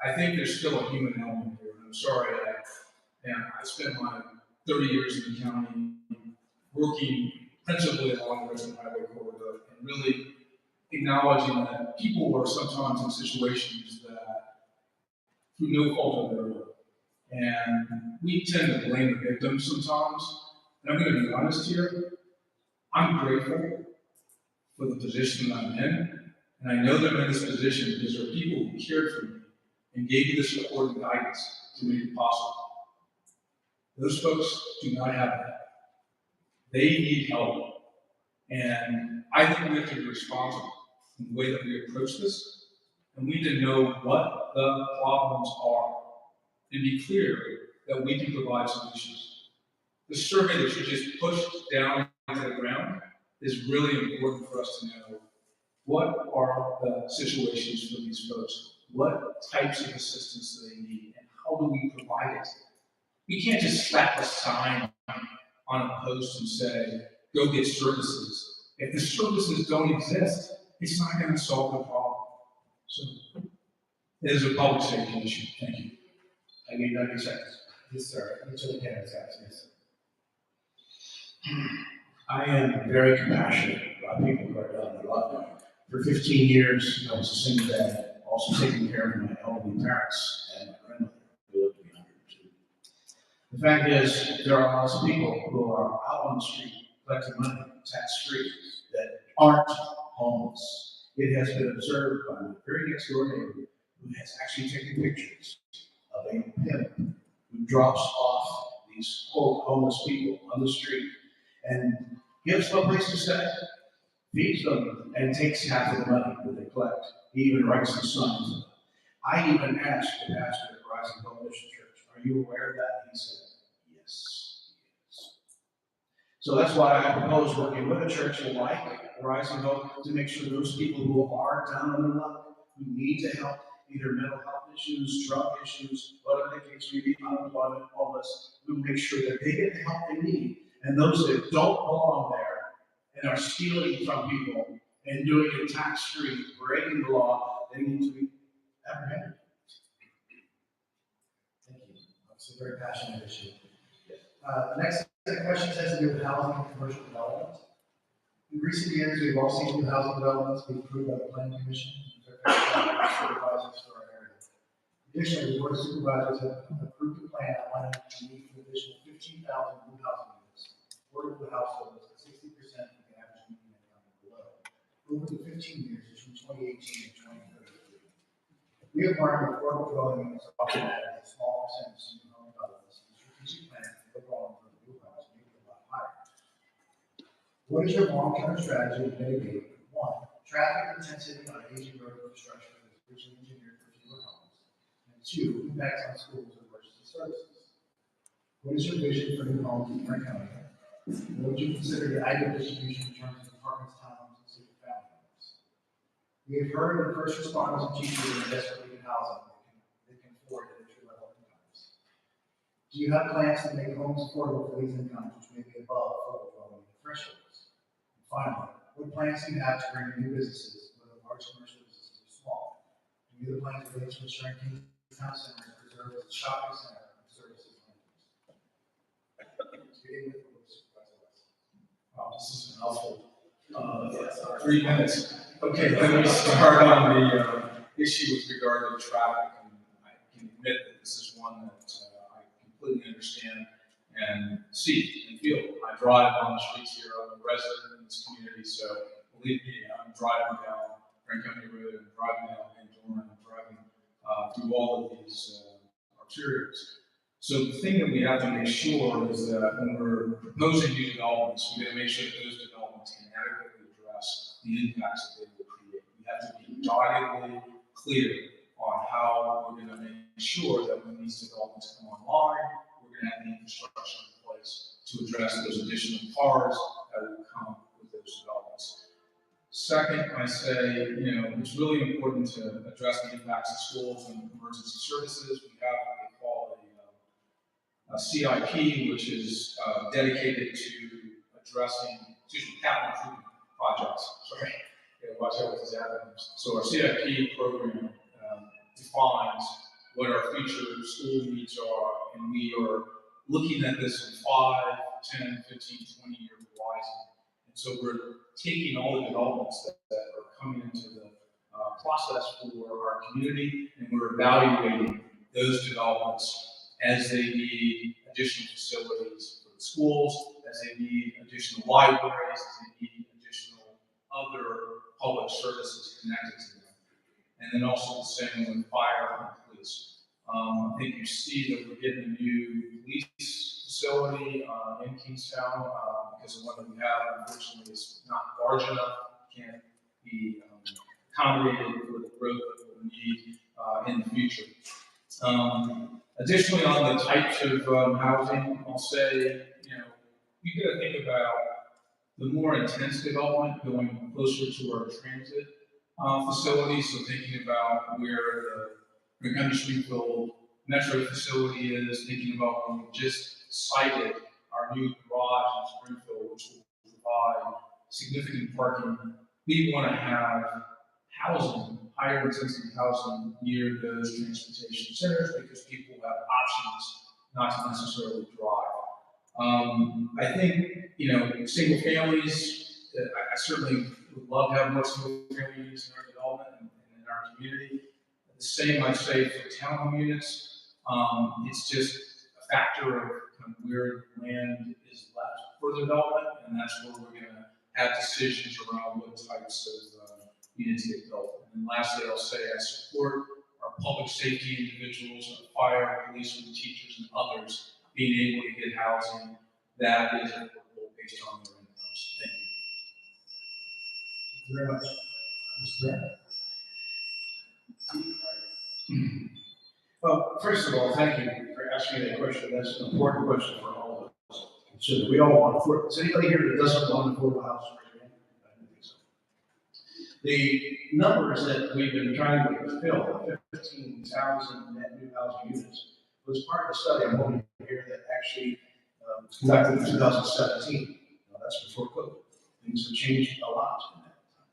Speaker 3: I think there's still a human element here, and I'm sorry I spent my 30 years in the county working principally along the Western Highway corridor and really acknowledging that people are sometimes in situations that through no fault of their own. And we tend to blame the victims sometimes. And I'm going to be honest here, I'm grateful for the position that I'm in. And I know that I'm in this position because there are people who cared for me and gave me the support and guidance to make it possible. Those folks do not have that. They need help. And I think we have to be responsible in the way that we approach this. And we need to know what the problems are and be clear that we can provide solutions. The survey that you just pushed down into the ground is really important for us to know what are the situations for these folks, what types of assistance do they need, and how do we provide it. We can't just slap a sign on a post and say, go get services. If the services don't exist, it's not going to solve the problem. So it is a public safety issue. Thank you.
Speaker 4: I need 90 seconds.
Speaker 1: Yes, sir. Each of the candidates, yes.
Speaker 4: I am very compassionate about people who are down their luck. For 15 years, I was a single dad, also taking care of my elderly parents and my grandmother, who lived to be 102. The fact is, there are lots of people who are out on the street collecting money, tax-free, that aren't homeless. It has been observed by my very next door neighbor, who has actually taken pictures of a pimp who drops off these quote homeless people on the street and gives them a place to stay, feeds them, and takes half of the money that they collect. He even writes the signs. I even asked the pastor at Rising Hope Mission Church, "Are you aware of that?" He said, "Yes, he is." So that's why I propose working with a church like Rising Hope to make sure those people who are down on their luck, who need to help, either mental health issues, drug issues, whatever the case may be, unemployment, homeless, we make sure that they get the help they need. And those that don't belong there and are stealing from people and doing it tax-free, breaking the law, they need to be apprehended.
Speaker 1: Thank you. It's a very passionate issue. The next set of questions has to do with housing and commercial development. In recent years, we've all seen new housing developments be approved by the Planning Commission and Fairfax supervisors for our area. Additionally, the Board of Supervisors have approved a plan outlining the need for an additional 15,000 new housing units, affordable to households at 60% of the average median income and below, over the 15 years between 2018 and 2033. We have learned that affordable dwelling units are often added as a small percentage of new home developments, and strategic plans for overall for new homes may be a lot higher. What is your long-term strategy to mitigate, one, traffic intensity on aging road infrastructure that is originally engineered for fewer homes, and two, impacts on schools and emergency services? What is your vision for new homes in Franconia? What would you consider the ideal distribution in terms of apartments, townhomes, and single-family homes? We have heard that first responders and teachers are desperately in housing that can afford entry-level incomes. Do you have plans to make homes affordable for these incomes, which may be above affordable dwelling thresholds? And finally, what plans do you have to bring in new businesses, whether large commercial businesses or small? Do you have plans related to ensuring town centers preserved as a shopping center and services centers?
Speaker 3: Wow, this is an mouthful. 3 minutes. Okay, let me start on the issue with regard to traffic. And I can admit that this is one that I completely understand and see and feel. I drive on the streets here. I'm a resident in this community, so believe me, I'm driving down Franconia Road, I'm driving down Endorn, I'm driving through all of these arterials. So the thing that we have to make sure is that when we're proposing new developments, we got to make sure that those developments can adequately address the impacts that they will create. We have to be doggedly clear on how we're going to make sure that when these developments come online, we're going to have the infrastructure in place to address those additional cars that will come with those developments. Second, I say, it's really important to address the impacts of schools and emergency services. We have what they call a CIP, which is dedicated to addressing capital improvement projects. Sorry, watch out with these acronyms. So our CIP program defines what our future school needs are, and we are looking at this in 5, 10, 15, 20-year horizon. And so we're taking all the developments that are coming into the process for our community, and we're evaluating those developments as they need additional facilities for the schools, as they need additional libraries, as they need additional other public services connected to them. And then also the same with fire and police. I think you see that we're getting a new police facility in Kingstown because the one that we have, unfortunately, is not large enough, can't be accommodated for the growth that we'll need in the future. Additionally, on the types of housing, I'll say, we got to think about the more intense development going closer to our transit facilities. So thinking about where the Montgomery Springfield Metro facility is, thinking about when we just cited our new garage in Springfield, which will provide significant parking. We want to have housing, higher intensity housing near those transportation centers because people have options not to necessarily drive. I think, single families, I certainly would love to have more single family units in our development and in our community. The same I'd say for townhome units. It's just a factor of kind of where land is left for development, and that's where we're going to have decisions around what types of units get built. And then lastly, I'll say I support our public safety individuals, our fire, policemen, teachers, and others being able to get housing that is affordable based on their incomes. Thank you.
Speaker 4: Thank you very much. Mr. Brand? Well, first of all, thank you for asking that question. That's an important question for all of us. So we all want to afford. Is anybody here that doesn't want to afford a house? I don't think so. The numbers that we've been trying to fill, 15,000 net new housing units, was part of a study I'm holding here that actually conducted in 2017. That's before COVID. Things have changed a lot in that time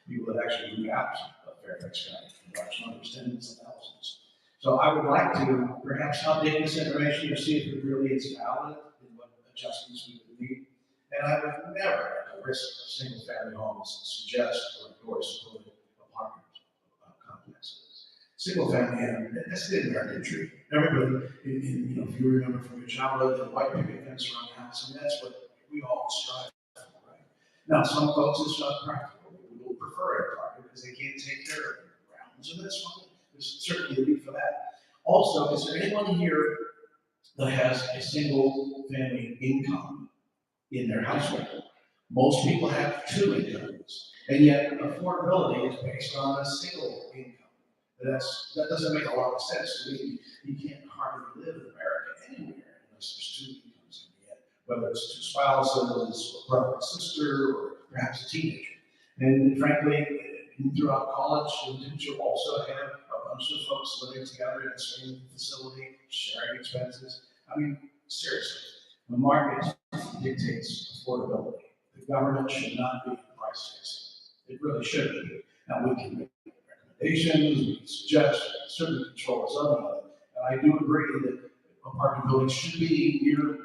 Speaker 4: period. People have actually moved out of Fairfax County in large numbers, tens of thousands. So I would like to perhaps update this information to see if it really is valid and what adjustments we would need. And I would never, at the risk of single-family homes, suggest or endorse building apartment complexes. Single-family, that's the American dream. Everybody, if you remember from your childhood, the white picket fence around the house, and that's what we all strive for, right? Now, some folks, it's not practical. We will prefer it because they can't take care of their grounds, and that's fine. There's certainly a need for that. Also, is there anyone here that has a single-family income in their household? Most people have two incomes, and yet affordability is based on a single income. That doesn't make a lot of sense to me. You can't hardly live in America anywhere unless there's two incomes in the end, whether it's two spouses, or brother and sister, or perhaps a teenager. And frankly, throughout college, students will also have a bunch of folks living together in the same facility, sharing expenses. I mean, seriously, the market dictates affordability. The government should not be price fixing. It really shouldn't be. Now, we can make recommendations, we can suggest, certainly control some of it. And I do agree that apartment buildings should be near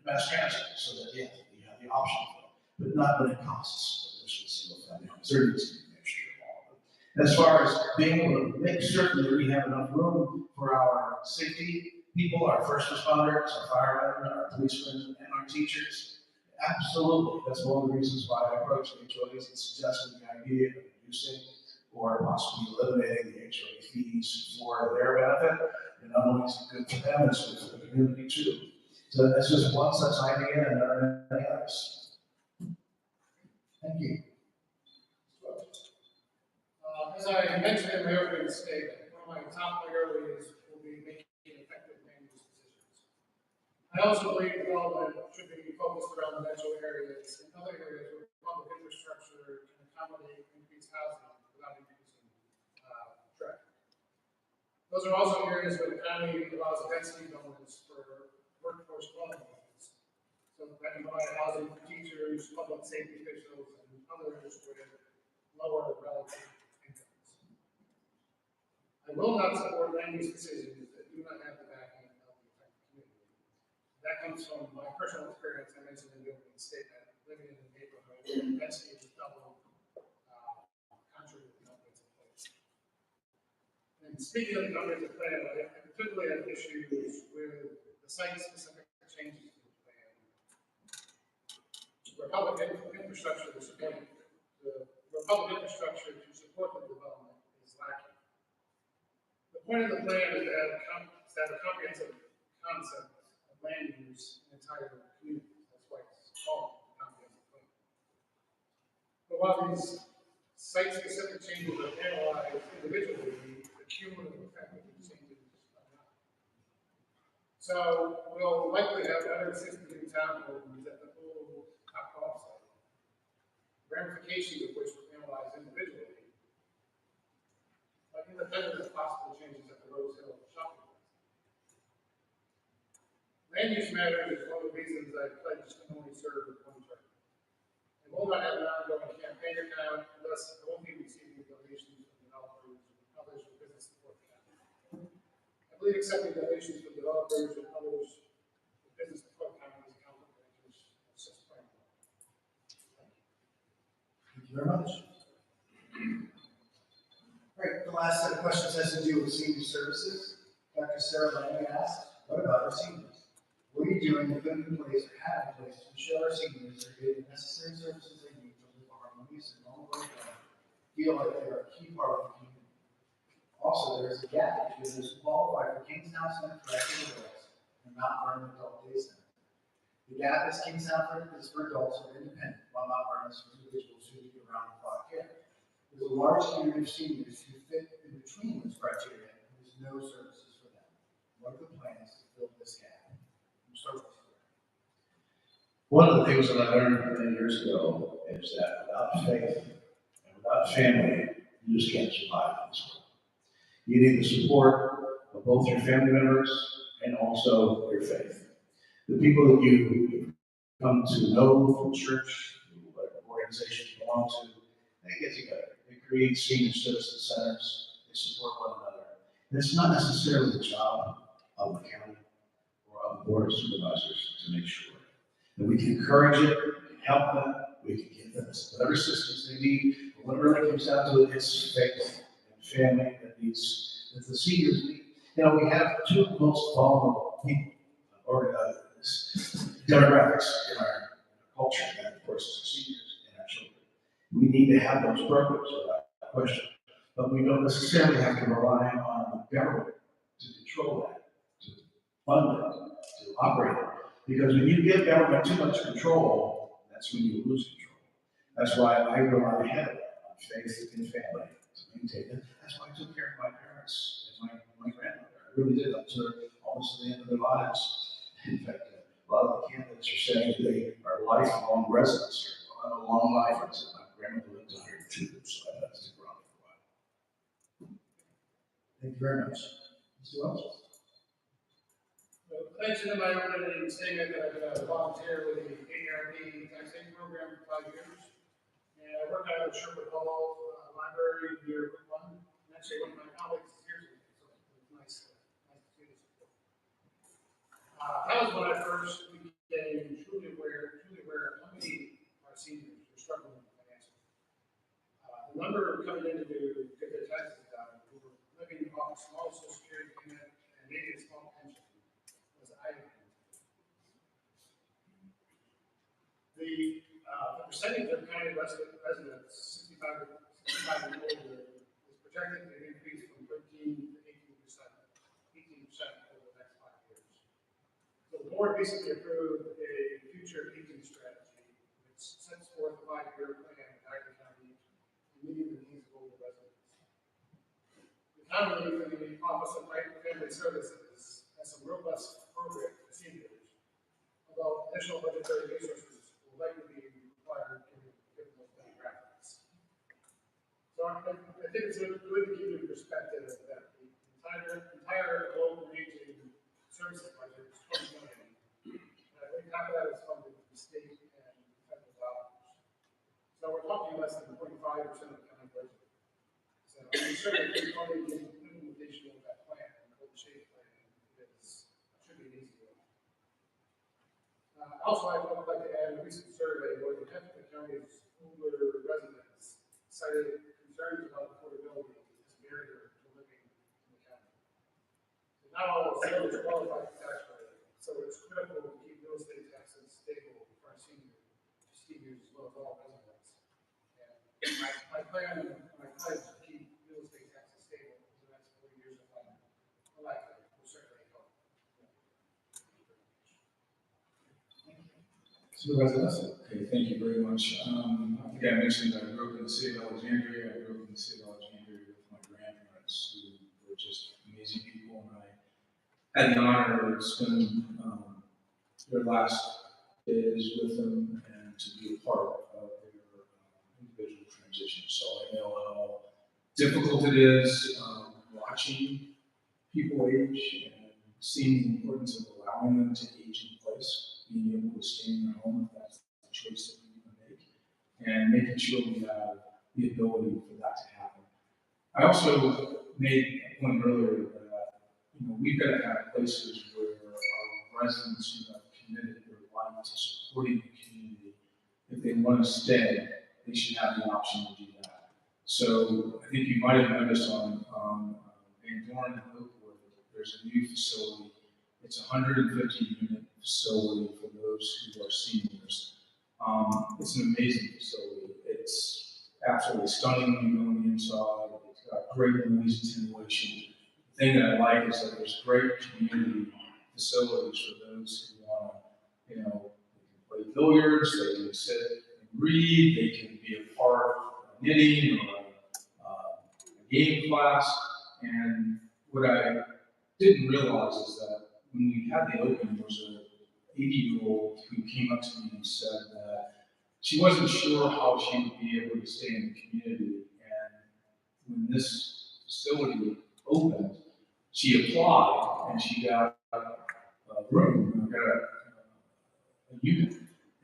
Speaker 4: mass transit so that, yeah, you have the option for it, but not when it costs, especially single family homes. There needs to be a mixture of all of it. As far as being able to make certain that we have enough room for our safety people, our first responders, our firemen, our policemen, and our teachers, absolutely. That's one of the reasons why I approached the HOAs and suggested the idea of reducing or possibly eliminating the HOA fees for their benefit. And not only is it good for them, it's good for the community too. So that's just one such idea, and there are many others. Thank you.
Speaker 5: As I mentioned in my opening statement, one of my top priorities will be making effective land use decisions. I also believe development should be focused around the metro areas and other areas where public infrastructure can accommodate increased housing without increasing traffic. Those are also areas where the county allows density bonus for workforce development needs. So that can provide housing for teachers, public safety officials, and others with lower relative incomes. I will not support land use decisions that do not have the backing of the affected community. That comes from my personal experience. I mentioned in the opening statement, living in a neighborhood where density is double, contrary to the numbers in place. And speaking of the numbers of plan, I particularly have issues with the site-specific changes to the plan. Where public infrastructure to support the development is lacking. The point of the plan is to have a comprehensive concept of land use in entire communities. That's why it's called a comprehensive plan. But while these site-specific changes are analyzed individually, the cumulative effect of these changes are not. So we'll likely have other 60 new townhomes at the full top cost site, ramifications of which were analyzed individually, but independent of possible changes at the Rose Hill shopping center. Land use matters is one of the reasons I pledged to only serve one term. I will not have an ongoing campaign account, thus I won't be receiving donations from developers and others for business support. I complete accepting donations from developers and others, business development companies, council managers, assist planning.
Speaker 1: Thank you very much. All right, the last set of questions has to do with senior services. Dr. Sarah Langley asked, what about our seniors? What are you doing to put in place or have in place to ensure our seniors are getting the necessary services they need to live a harmonious and normal life, feel like they are a key part of the community? Also, there is a gap between those who qualify for Kingstown Center for Active Adults and Mount Vernon Adult Day Center. The gap is Kingstown is for adults who are independent, while Mount Vernon is for individuals who need around-the-clock care. There's a large community of seniors who fit in between those criteria, and there's no services for them. What are the plans to fill this gap?
Speaker 4: One of the things that I learned many years ago is that without faith and without family, you just can't survive in this world. You need the support of both your family members and also your faith. The people that you come to know from church, whatever organization you belong to, they get together. They create senior citizen centers. They support one another. And it's not necessarily the job of the county or of the board of supervisors to make sure that we can encourage it, we can help them, we can give them whatever assistance they need. But when it really comes down to it, it's faith and family that the seniors need. You know, we have two of the most vulnerable people, or demographics in our culture, and of course, the seniors and our children. We need to have those programs without question. But we don't necessarily have to rely on the government to control that, to fund it, to operate it. Because when you give government too much control, that's when you lose control. That's why I rely heavily on faith and family to maintain it. That's why I took care of my parents and my grandmother. I really did up to almost the end of their lives. In fact, a lot of the candidates are saying they are lifelong residents here. Well, I have a long life. I said, my grandmother lived 102, so I have to stick around for a while.
Speaker 1: Thank you very much. Mr. Welch?
Speaker 5: I mentioned in my opening statement that I've been a volunteer with the ARP taxation program for 5 years. And I work out of Sherwood Hall Library near Route 1. And actually, one of my colleagues is here today, so it's nice to see this. That was when I first became truly aware of how many our seniors were struggling financially. The number coming in to get their taxes done, who were living off a small Social Security payment and maybe a small pension, was eye-opening. The percentage of county residents 65 and older is projected to increase from 13 to 18% over the next 5 years. So the board recently approved a future aging strategy, which sets forth a 5-year plan to guide the county to meet the needs of older residents. The county, through the Office of Family Services, has some robust programs for seniors, although additional budgetary resources will likely be required given those demographics. So I think it's good to keep in perspective that the entire global aging services budget is $20 million. And I think half of that is funded from state and federal dollars. So we're talking less than 0.5% of the county budget. So I'm sure that the implementation of that plan, the golden shade plan, should be an easy one. Also, I would like to add a recent survey where the half of the county's older residents cited concerns about affordability as a barrier to living in the county. So not all seniors qualify for tax credit, so it's critical to keep real estate taxes stable for our seniors as well as all residents. And my plan is to keep real estate taxes stable for the next 40 years if I'm elected. Will certainly help.
Speaker 1: Supervisor Leslie?
Speaker 3: Okay, thank you very much. I think I mentioned that I grew up in the city of Alexandria. I grew up in the city of Alexandria with my grandparents, who were just amazing people, and I had the honor to spend their last days with them and to be a part of their individual transition. So I know how difficult it is watching people age and seeing the importance of allowing them to age in place, being able to stay in their home if that's the choice that we can make, and making sure we have the ability for that to happen. I also made a point earlier that we've got to have places where our residents who have committed their life to supporting the community, if they want to stay, they should have the option to do that. So I think you might have noticed on Van Dorn and Oakwood, there's a new facility. It's a 150-unit facility for those who are seniors. It's an amazing facility. It's absolutely stunning when you go on the inside. It's got great noise attenuation. The thing that I like is that there's great community facilities for those who want to, they can play billiards, they can sit and read, they can be a part of knitting or a game class. And what I didn't realize is that when we had the opening, there was an 80-year-old who came up to me and said that she wasn't sure how she would be able to stay in the community. And when this facility opened, she applied and she got a room, got a unit.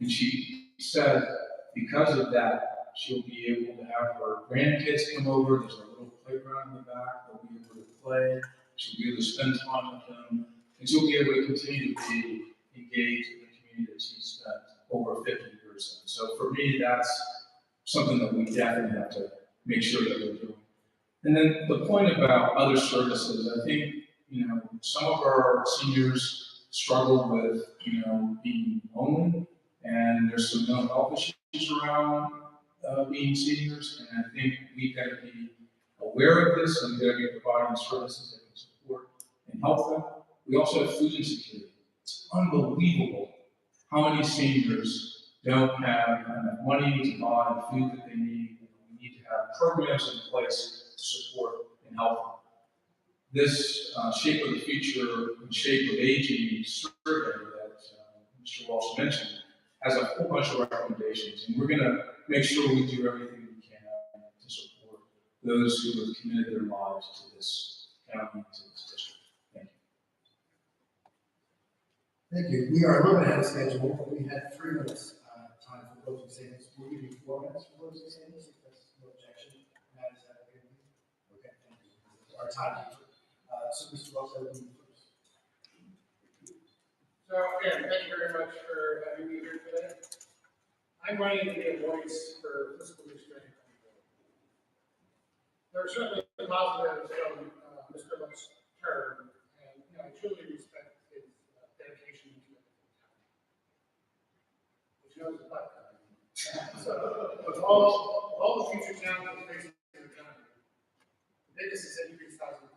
Speaker 3: And she said because of that, she'll be able to have her grandkids come over. There's a little playground in the back. They'll be able to play. She'll be able to spend time with them. And she'll be able to continue to be engaged in the community that she's spent over 50 years in. So for me, that's something that we definitely have to make sure that we're doing. And then the point about other services, I think, some of our seniors struggle with, being lonely, and there's some mental health issues around being seniors, and I think we've got to be aware of this, and we've got to be providing services that can support and help them. We also have food insecurity. It's unbelievable how many seniors don't have enough money to buy the food that they need. We need to have programs in place to support and help them. This Shape of the Future and Shape of Aging survey that Mr. Walsh mentioned has a whole bunch of recommendations, and we're going to make sure we do everything we can to support those who have committed their lives to this county, to this district. Thank you.
Speaker 1: Thank you. We are a little bit ahead of schedule, but we had 3 minutes time for closing statements. We'll give you 4 minutes for closing statements, if that's no objection. Matt, is that okay with you? Okay, thank you. Our timekeeper. So Mr. Wells, I will be first.
Speaker 5: So again, thank you very much for having me here today. I'm running to be a voice for fiscal restraint. There are certainly positives from Mr. Luck's term, and I truly respect his dedication to it. Which knows the butt. So with all the future challenges facing the county, the biggest is increased housing.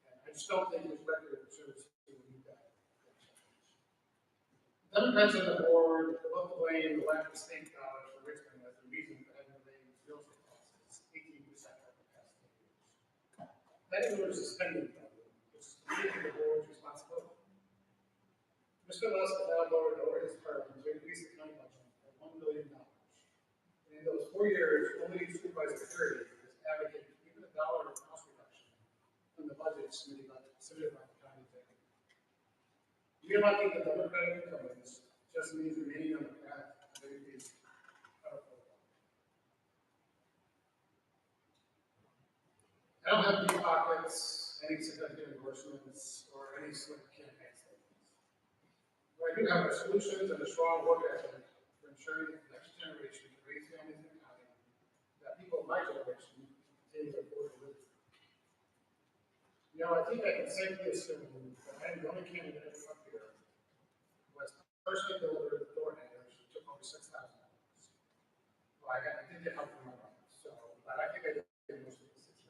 Speaker 5: I just don't think his record of service will meet that. Democrats on the board love to blame the lack of state dollars for Richmond as the reason for having raised real estate taxes 18% over the past 10 years. That is a spending problem, which is completely the board's responsibility. Mr. Lusk has now voted over his term to increase the county budget by $1 billion. And in those 4 years, only Supervisor Franconia has advocated even $1 of cost reduction from the budget submitted by the county executive. Reelecting the Democratic incumbents just means remaining on the path of increased powerful. I don't have deep pockets, any significant endorsements, or any slick campaign statements. But I do have solutions and a strong work ethic for ensuring that the next generation can raise families in the county that people of my generation continue to afford to live. I think I can safely assume that I am the only candidate up here who has personally delivered door hangers who took over $6,000. Well, I did get help from my mom, but I think I did most of the $6,000.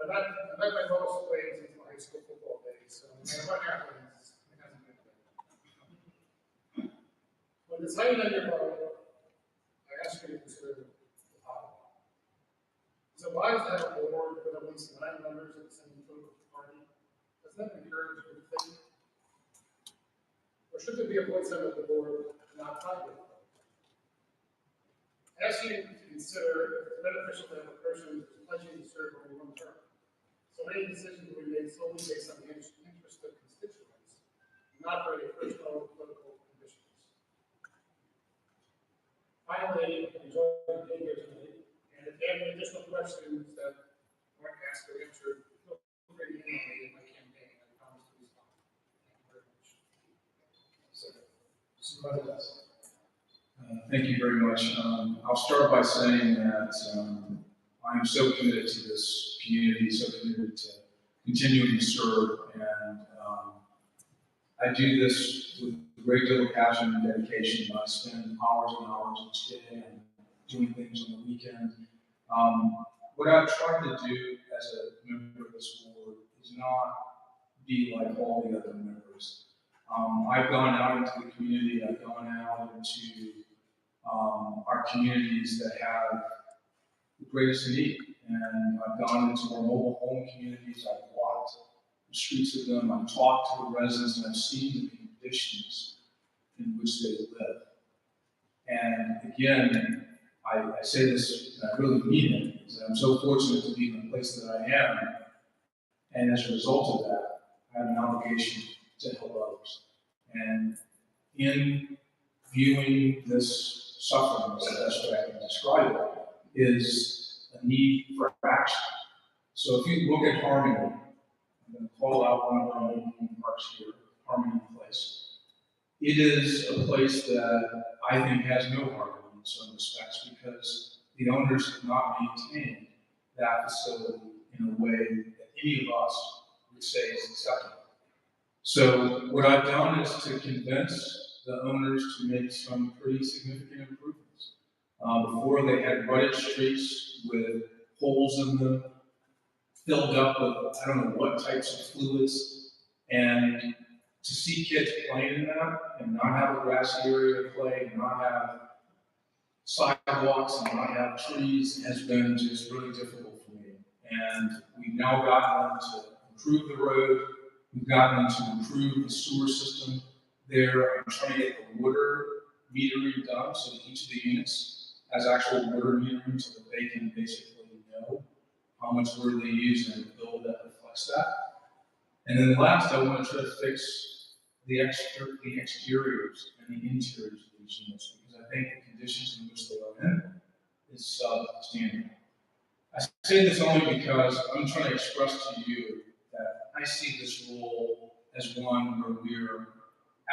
Speaker 5: I met my lowest wage since my high school football days, so no matter what happens, it hasn't been good. When deciding on your vote, I ask you to consider the following. So why is that a board with at least 9 members of the same political party? Does that encourage you to think? Or should there be a voice on the board not tied with it? I ask you to consider if it's beneficial to have a person who's pledging to serve only 1 term. So any decisions will be made solely based on the interest of constituents, not for any personal political ambitions. Finally, enjoy being here tonight. And if you have any additional questions that
Speaker 1: Supervisor West.
Speaker 3: Thank you very much. I'll start by saying that I'm so committed to this community, so committed to continuing to serve, and I do this with a great deal of passion and dedication. I spend hours and hours each day and doing things on the weekend. What I've tried to do as a member of this board is not be like all the other members. I've gone out into the community, I've gone out into our communities that have the greatest need. And I've gone into our mobile home communities, I've walked the streets of them, I've talked to the residents, and I've seen the conditions in which they live. And again, I say this, and I really mean it, is that I'm so fortunate to be in the place that I am. And as a result of that, I have an obligation to help others. And in viewing this suffering, as the best way I can describe it, is a need for action. So if you look at Harmony, I'm going to call out one of our own parks here, Harmony Place. It is a place that I think has no harmony in some respects because the owners have not maintained that facility in a way that any of us would say is acceptable. So what I've done is to convince the owners to make some pretty significant improvements. Before they had rutted streets with holes in them, filled up with I don't know what types of fluids, and to see kids playing in that and not have a grassy area to play, and not have sidewalks and not have trees has been just really difficult for me. And we've now gotten them to improve the road, we've gotten them to improve the sewer system there. I'm trying to get the water metering done so that each of the units has actual water metering so that they can basically know how much water they use and a bill that reflects that. And then last, I want to try to fix the exteriors and the interiors of these units because I think the conditions in which they are in is substandard. I say this only because I'm trying to express to you that I see this role as one where we're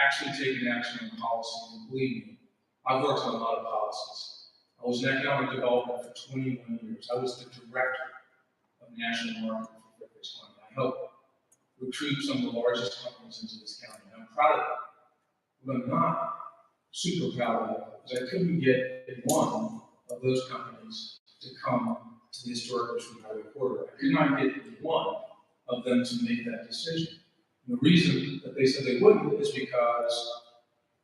Speaker 3: actually taking action on policy. And believe me, I've worked on a lot of policies. I was in economic development for 21 years. I was the director of national marketing for Fairfax. I helped recruit some of the largest companies into this county. And I'm proud of that. What I'm not super proud of is I couldn't get one of those companies to come to the historic Richmond Highway corridor. I could not get one of them to make that decision. And the reason that they said they wouldn't is because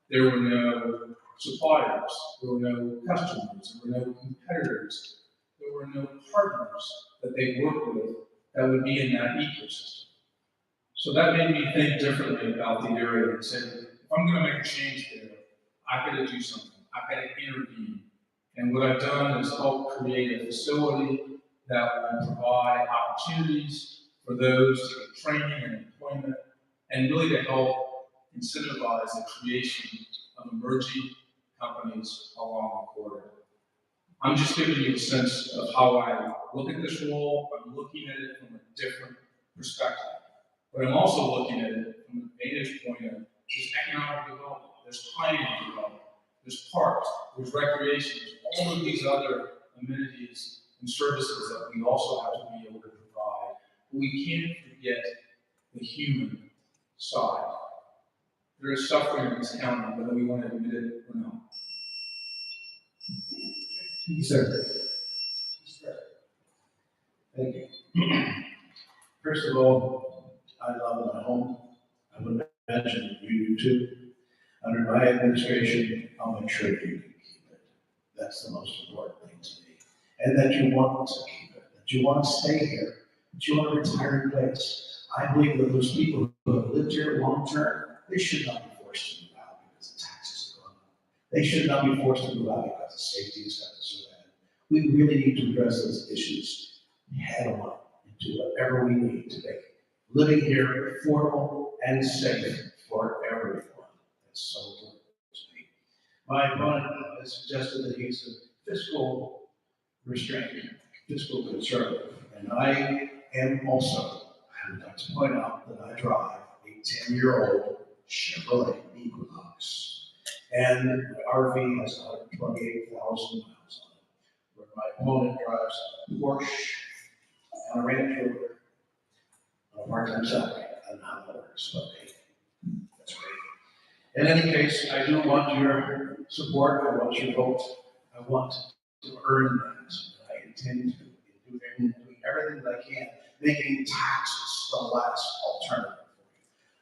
Speaker 3: there were no suppliers, there were no customers, there were no competitors, there were no partners that they worked with that would be in that ecosystem. So that made me think differently about the area and said, if I'm going to make a change there, I've got to do something. I've got to intervene. And what I've done is help create a facility that will provide opportunities for those to get training and employment, and really to help incentivize the creation of emerging companies along the corridor. I'm just giving you a sense of how I look at this role. I'm looking at it from a different perspective. But I'm also looking at it from the vantage point of there's economic development, there's planning development, there's parks, there's recreation, there's all of these other amenities and services that we also have to be able to provide. But we can't forget the human side. There is suffering in this county, whether we want to admit it or not.
Speaker 4: Thank you, sir. Thank you. First of all, I love my home. I would imagine you do too. Under my administration, I'll make sure you can keep it. That's the most important thing to me. And that you want to keep it, that you want to stay here, that you want a retired place. I believe that those people who have lived here long term, they should not be forced to move out because the taxes are going up. They should not be forced to move out because the safety is gotten so bad. We really need to address those issues head on and do whatever we need to make living here affordable and safe for everyone. That's so important to me. My opponent has suggested that he's a fiscal restraint, fiscal conservative, and I am also. I would like to point out that I drive a 10-year-old Chevrolet Equinox. And my RV has 128,000 miles on it, where my opponent drives a Porsche and a Range Rover on a part-time salary. I don't know how that works, but hey, that's great. In any case, I do want your support. I want your vote. I want to earn that. I intend to do everything that I can, making taxes the last alternative.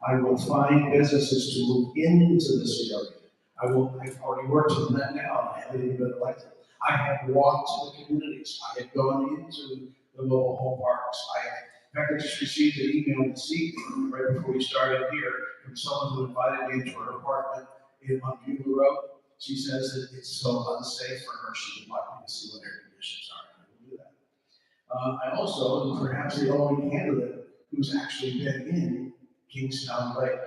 Speaker 4: I will find businesses to move into this area. I've already worked on that now, and I haven't even been elected. I have walked to the communities. I have gone into the mobile home parks. In fact, I just received an email this evening, right before we started here, from someone who invited me into her apartment on Bugle Road. She says that it's so unsafe for her, she would like me to see what air conditions are. I will do that. I also, and perhaps the only candidate who's actually been in Kingstown Lake.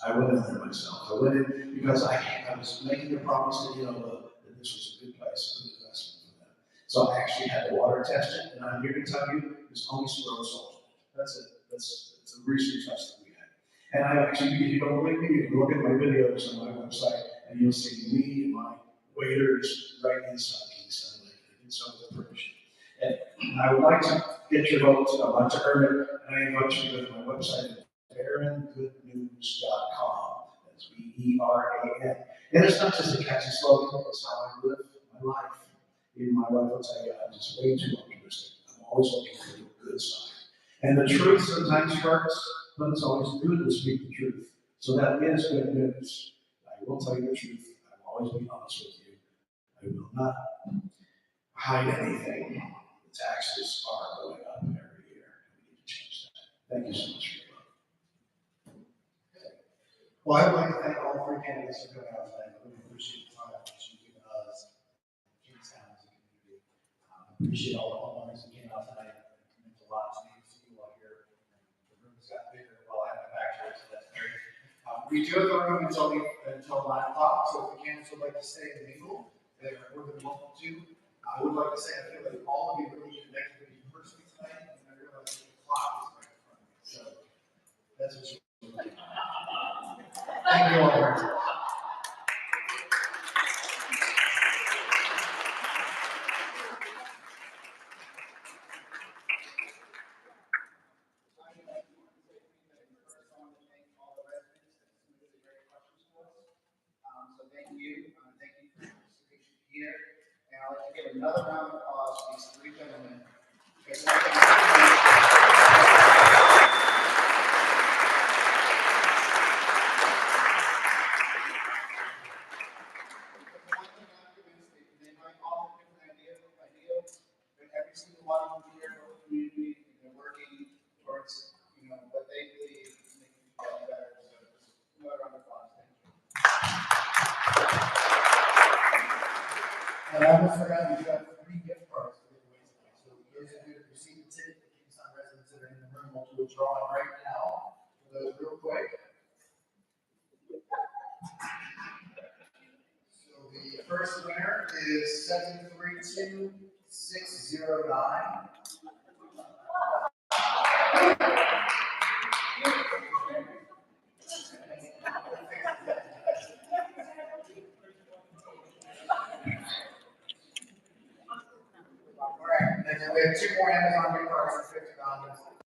Speaker 4: I went in there myself. I went in because I was making a promise that, that this was a good place, a good investment for them. So I actually had the water tested, and I'm here to tell you, there's only squirrel salt. That's it. It's a research test that we had. And I actually, if you don't believe me, you can look at my videos on my website, and you'll see me and my waiters right inside Kingstown Lake. They did so with permission. And I would like to get your votes. I'd like to earn it, and I invite you to go to my website. BERANGoodnews.com. That's BERAN. And it's not just a catchy slogan, it's how I live my life. Even my wife will tell you I'm just way too optimistic. I'm always looking for the good side. And the truth sometimes hurts, but it's always good to speak the truth. So that is good news. I will tell you the truth. I will always be honest with you. I will not hide anything. The taxes are going up every year. We need to change that. Thank you so much for your love.
Speaker 1: Well, I would like to thank all three candidates for coming out tonight. I really appreciate the time that you've given us, Kingstown as a community. Appreciate all the homeowners that came out tonight. It meant a lot to me to see you all here. The room's got bigger while I have back here, so that's great. We do have the room until 9 o'clock, so if the candidates would like to stay and mingle, they're more than welcome to. I would like to say I feel like all of you really connected with me personally tonight, and I realize that the clock is right in front of me. So that's what you. Thank you all very much. So thank you for your participation here. And I'd like to give another round of applause to these three gentlemen. Every single one of them here in the community, and they're working towards, what they believe is making the world better. So just another round of applause. Thank you. And I almost forgot, you got 3 gift cards to give away tonight. So those of you that received the ticket, the Kingstown residents that are in the room will do a drawing right now. For those real quick. So the first winner is 732609. All right, and then we have 2 more Amazon gift cards for $50.